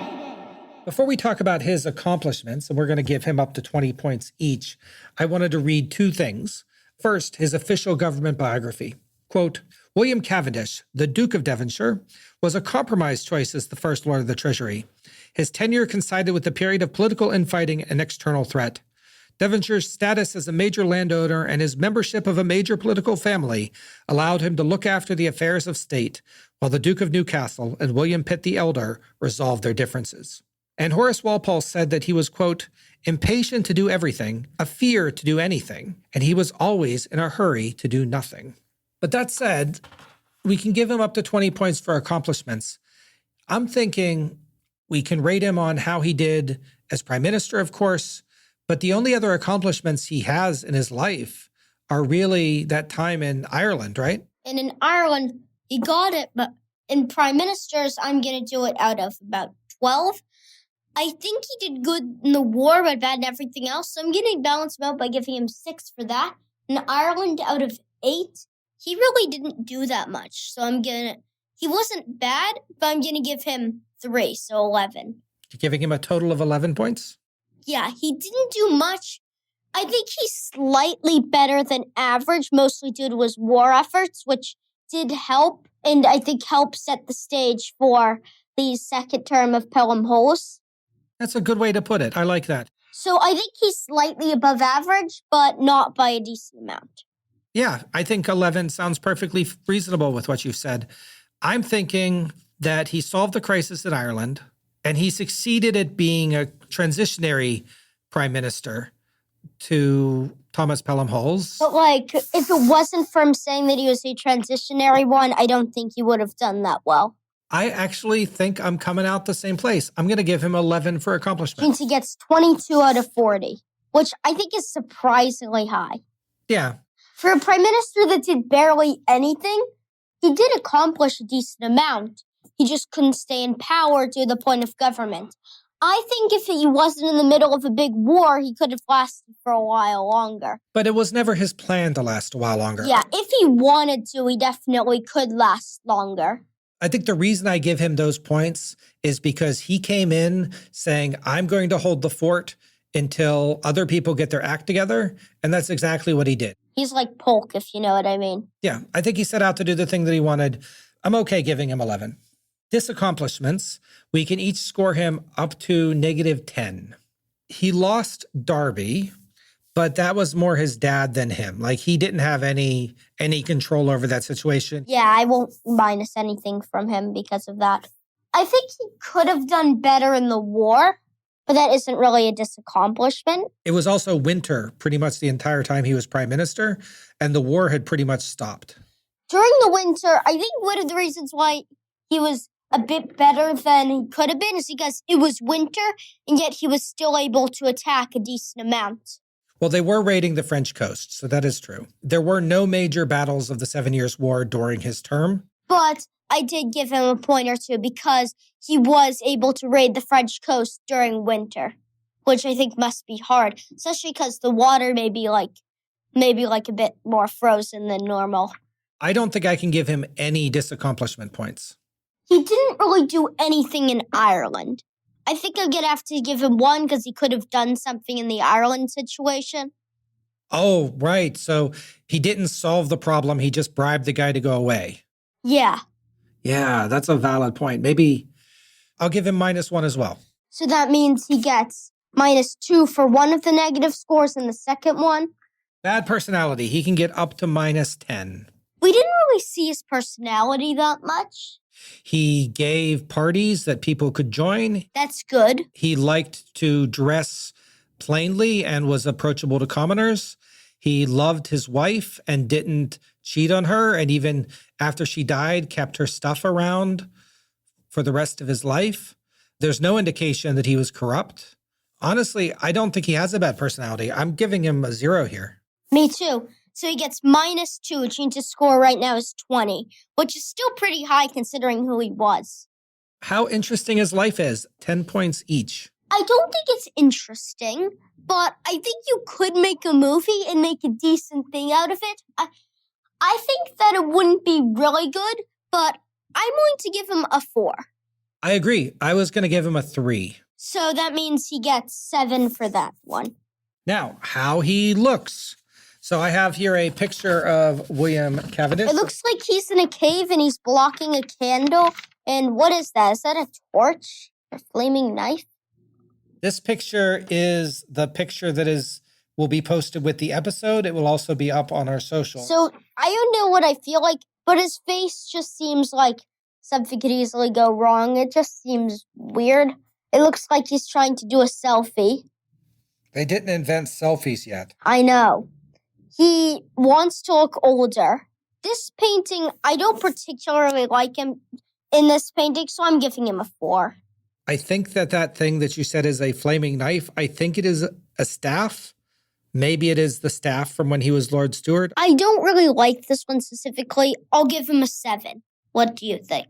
Before we talk about his accomplishments, and we're going to give him up to 20 points each, I wanted to read 2 things. First, his official government biography. Quote, William Cavendish, the Duke of Devonshire, was a compromise choice as the First Lord of the Treasury. His tenure coincided with a period of political infighting and external threat. Devonshire's status as a major landowner and his membership of a major political family allowed him to look after the affairs of state, while the Duke of Newcastle and William Pitt the Elder resolved their differences. And Horace Walpole said that he was, quote, impatient to do everything, a fear to do anything, and he was always in a hurry to do nothing. But that said, we can give him up to 20 points for accomplishments. I'm thinking we can rate him on how he did as prime minister, of course, but the only other accomplishments he has in his life are really that time in Ireland, right? And in Ireland, he got it, but in prime ministers, I'm going to do it out of about 12. I think he did good in the war, but bad in everything else, so I'm going to balance him out by giving him 6 for that. In Ireland, out of 8, he really didn't do that much, so he wasn't bad, but I'm going to give him 3, so 11. You're giving him a total of 11 points? Yeah, he didn't do much. I think he's slightly better than average, mostly due to his war efforts, which did help, and I think helped set the stage for the second term of Pelham Hollis. That's a good way to put it. I like that. So I think he's slightly above average, but not by a decent amount. Yeah, I think 11 sounds perfectly reasonable with what you've said. I'm thinking that he solved the crisis in Ireland, and he succeeded at being a transitionary prime minister to Thomas Pelham Holles. But, if it wasn't for him saying that he was a transitionary one, I don't think he would have done that well. I actually think I'm coming out the same place. I'm going to give him 11 for accomplishment. Means he gets 22 out of 40, which I think is surprisingly high. Yeah. For a prime minister that did barely anything, he did accomplish a decent amount. He just couldn't stay in power due to the point of government. I think if he wasn't in the middle of a big war, he could have lasted for a while longer. But it was never his plan to last a while longer. Yeah, if he wanted to, he definitely could last longer. I think the reason I give him those points is because he came in saying, I'm going to hold the fort until other people get their act together. And that's exactly what he did. He's like Polk, if you know what I mean. Yeah, I think he set out to do the thing that he wanted. I'm okay giving him 11. Disaccomplishments, we can each score him up to -10. He lost Derby, but that was more his dad than him. He didn't have any control over that situation. Yeah, I won't minus anything from him because of that. I think he could have done better in the war, but that isn't really a disaccomplishment. It was also winter pretty much the entire time he was prime minister, and the war had pretty much stopped. During the winter, I think one of the reasons why he was a bit better than he could have been is because it was winter, and yet he was still able to attack a decent amount. Well, they were raiding the French coast, so that is true. There were no major battles of the 7 Years' War during his term. But I did give him a point or 2 because he was able to raid the French coast during winter, which I think must be hard, especially because the water may be maybe a bit more frozen than normal. I don't think I can give him any disaccomplishment points. He didn't really do anything in Ireland. I think I'm going to have to give him 1 because he could have done something in the Ireland situation. Oh, right. So he didn't solve the problem. He just bribed the guy to go away. Yeah. Yeah, that's a valid point. Maybe I'll give him -1 as well. So that means he gets -2 for one of the negative scores and the second one. Bad personality. He can get up to -10. We didn't really see his personality that much. He gave parties that people could join. That's good. He liked to dress plainly and was approachable to commoners. He loved his wife and didn't cheat on her, and even after she died, kept her stuff around for the rest of his life. There's no indication that he was corrupt. Honestly, I don't think he has a bad personality. I'm giving him a 0 here. Me too. So he gets -2, which means his score right now is 20, which is still pretty high considering who he was. How interesting his life is. 10 points each. I don't think it's interesting, but I think you could make a movie and make a decent thing out of it. I think that it wouldn't be really good, but I'm going to give him a 4. I agree. I was going to give him a 3. So that means he gets 7 for that one. Now, how he looks. So I have here a picture of William Cavendish. It looks like he's in a cave and he's blocking a candle. And what is that? Is that a torch? A flaming knife? This picture is the picture that will be posted with the episode. It will also be up on our social. So I don't know what I feel like, but his face just seems like something could easily go wrong. It just seems weird. It looks like he's trying to do a selfie. They didn't invent selfies yet. I know. He wants to look older. This painting, I don't particularly like him in this painting, so I'm giving him a 4. I think that thing that you said is a flaming knife. I think it is a staff. Maybe it is the staff from when he was Lord Steward. I don't really like this one specifically. I'll give him a 7. What do you think?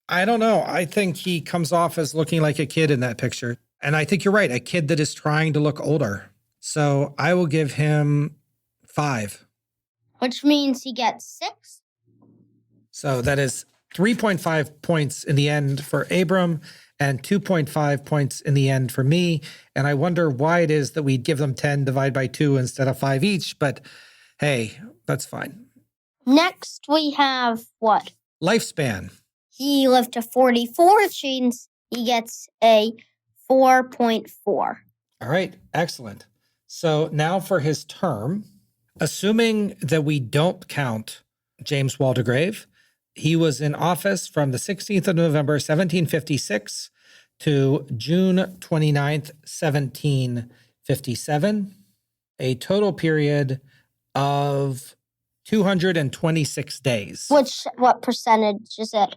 I don't know. I think he comes off as looking like a kid in that picture. And I think you're right, a kid that is trying to look older. So I will give him 5. Which means he gets 6. So that is 3.5 points in the end for Abram and 2.5 points in the end for me. And I wonder why it is that we give them 10 divided by 2 instead of 5 each. But hey, that's fine. Next, we have what? Lifespan. He lived to 44, which means he gets a 4.4. All right, excellent. So now for his term, assuming that we don't count James Waldegrave, he was in office from the 16th of November, 1756 to June 29th, 1757, a total period of 226 days. What percentage is it?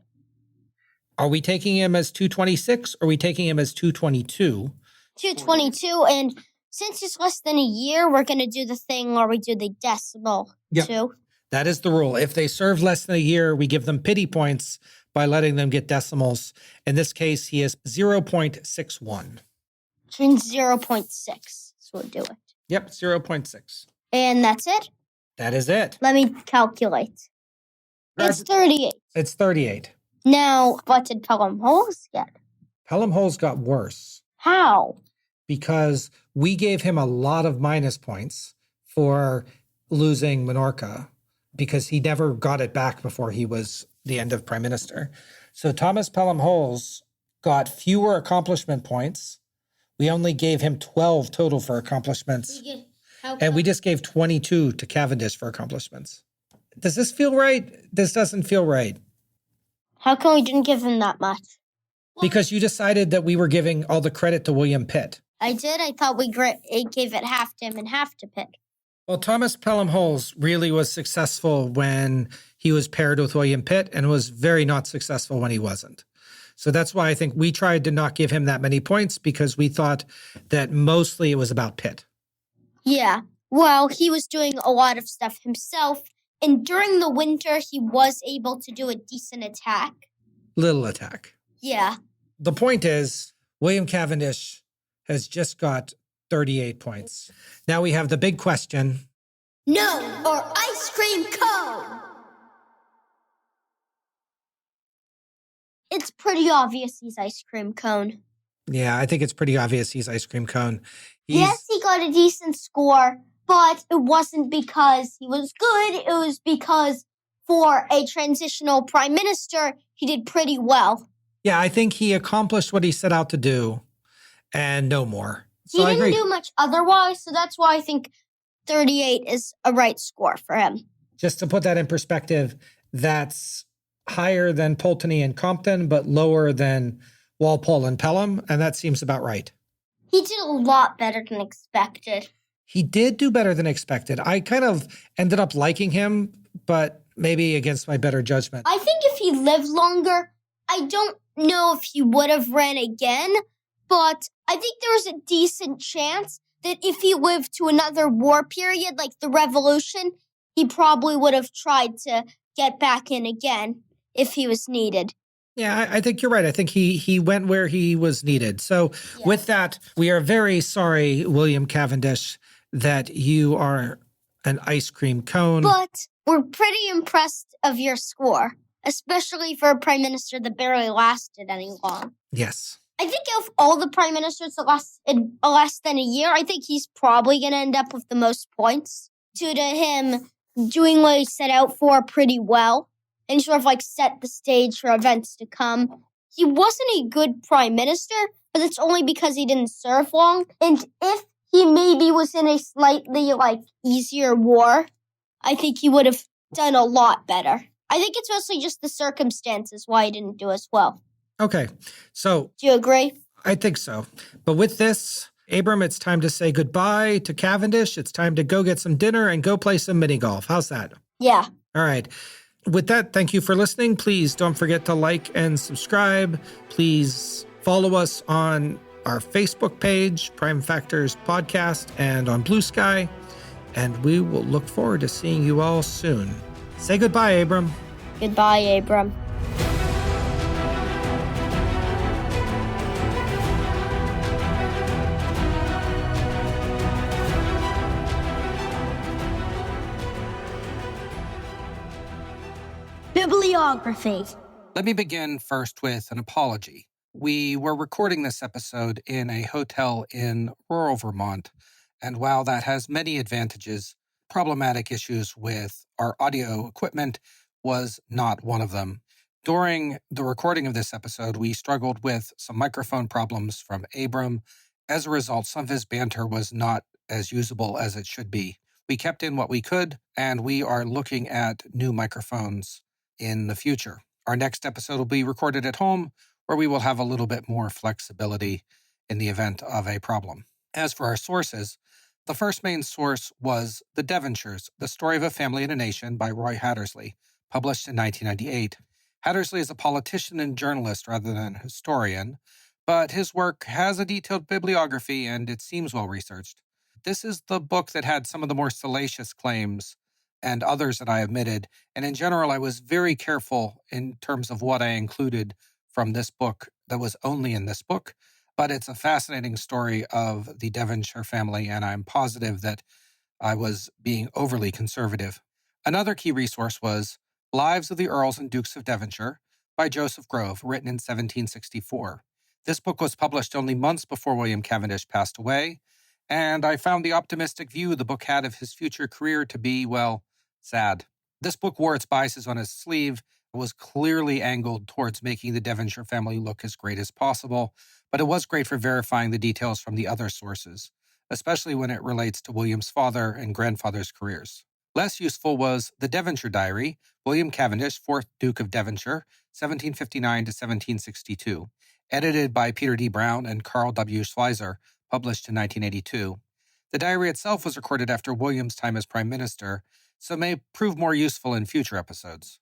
Are we taking him as 226 or are we taking him as 222? 222, and since it's less than a year, we're going to do the thing where we do the decimal too. That is the rule. If they serve less than a year, we give them pity points by letting them get decimals. In this case, he is 0.61. Which means 0.6. So we'll do it. Yep, 0.6. And that's it? That is it. Let me calculate. It's 38. It's 38. Now, what did Pelham Holes get? Pelham Holes got worse. How? Because we gave him a lot of minus points for losing Minorca because he never got it back before he was the end of Prime Minister. So Thomas Pelham Holes got fewer accomplishment points. We only gave him 12 total for accomplishments. And we just gave 22 to Cavendish for accomplishments. Does this feel right? This doesn't feel right. How come we didn't give him that much? Because you decided that we were giving all the credit to William Pitt. I did. I thought we gave it half to him and half to Pitt. Well, Thomas Pelham Holes really was successful when he was paired with William Pitt and was very not successful when he wasn't. So that's why I think we tried to not give him that many points because we thought that mostly it was about Pitt. Yeah. Well, he was doing a lot of stuff himself. And during the winter, he was able to do a decent attack. Little attack. Yeah. The point is, William Cavendish has just got 38 points. Now we have the big question. No, or ice cream cone! It's pretty obvious he's ice cream cone. Yeah, I think it's pretty obvious he's ice cream cone. Yes, he got a decent score, but it wasn't because he was good. It was because for a transitional prime minister, he did pretty well. Yeah, I think he accomplished what he set out to do and no more. So he didn't do much otherwise, so that's why I think 38 is a right score for him. Just to put that in perspective, that's higher than Pulteney and Compton, but lower than Walpole and Pelham, and that seems about right. He did a lot better than expected. He did do better than expected. I kind of ended up liking him, but maybe against my better judgment. I think if he lived longer, I don't know if he would have ran again, but I think there was a decent chance that if he lived to another war period, like the Revolution, he probably would have tried to get back in again if he was needed. Yeah, I think you're right. I think he went where he was needed. So with that, we are very sorry, William Cavendish, that you are an ice cream cone. But we're pretty impressed of your score, especially for a prime minister that barely lasted any long. Yes. I think of all the prime ministers that lasted less than a year, I think he's probably going to end up with the most points due to him doing what he set out for pretty well and sort of like set the stage for events to come. He wasn't a good prime minister, but it's only because he didn't serve long. And if he maybe was in a slightly like easier war, I think he would have done a lot better. I think it's mostly just the circumstances why he didn't do as well. Okay. So do you agree? I think so. But with this, Abram, it's time to say goodbye to Cavendish. It's time to go get some dinner and go play some mini golf. How's that? Yeah. All right. With that, thank you for listening. Please don't forget to like and subscribe. Please follow us on our Facebook page, Prime Factors Podcast, and on Blue Sky. And we will look forward to seeing you all soon. Say goodbye, Abram. Goodbye, Abram. Bibliography. Let me begin first with an apology. We were recording this episode in a hotel in rural Vermont, and while that has many advantages, problematic issues with our audio equipment was not one of them. During the recording of this episode, we struggled with some microphone problems from Abram. As a result, some of his banter was not as usable as it should be. We kept in what we could, and we are looking at new microphones in the future. Our next episode will be recorded at home, where we will have a little bit more flexibility in the event of a problem. As for our sources, the first main source was The Devonshires, The Story of a Family and a Nation by Roy Hattersley, published in 1998. Hattersley is a politician and journalist rather than a historian, but his work has a detailed bibliography and it seems well-researched. This is the book that had some of the more salacious claims and others that I omitted. And in general, I was very careful in terms of what I included from this book that was only in this book. But it's a fascinating story of the Devonshire family, and I'm positive that I was being overly conservative. Another key resource was Lives of the Earls and Dukes of Devonshire by Joseph Grove, written in 1764. This book was published only months before William Cavendish passed away, and I found the optimistic view the book had of his future career to be, well, sad. This book wore its biases on his sleeve. It was clearly angled towards making the Devonshire family look as great as possible, but it was great for verifying the details from the other sources, especially when it relates to William's father and grandfather's careers. Less useful was The Devonshire Diary, William Cavendish, 4th Duke of Devonshire, 1759 to 1762, edited by Peter D. Brown and Carl W. Schleiser, published in 1982. The diary itself was recorded after William's time as Prime Minister, so may prove more useful in future episodes.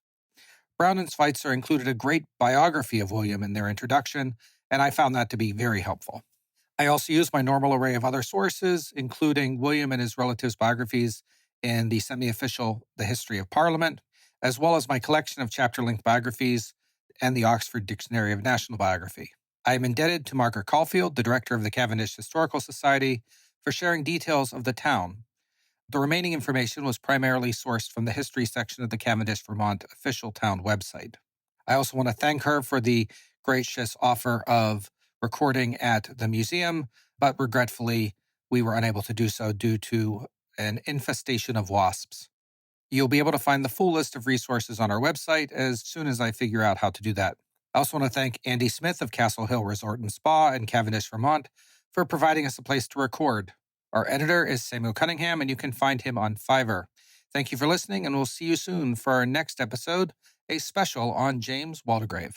Brown and Schweitzer included a great biography of William in their introduction, and I found that to be very helpful. I also used my normal array of other sources, including William and his relatives' biographies in the semi-official The History of Parliament, as well as my collection of chapter-length biographies and the Oxford Dictionary of National Biography. I am indebted to Margaret Caulfield, the director of the Cavendish Historical Society, for sharing details of the town. The remaining information was primarily sourced from the history section of the Cavendish Vermont official town website. I also want to thank her for the gracious offer of recording at the museum, but regretfully, we were unable to do so due to an infestation of wasps. You'll be able to find the full list of resources on our website as soon as I figure out how to do that. I also want to thank Andy Smith of Castle Hill Resort and Spa in Cavendish, Vermont, for providing us a place to record. Our editor is Samuel Cunningham, and you can find him on Fiverr. Thank you for listening, and we'll see you soon for our next episode, a special on James Waldegrave.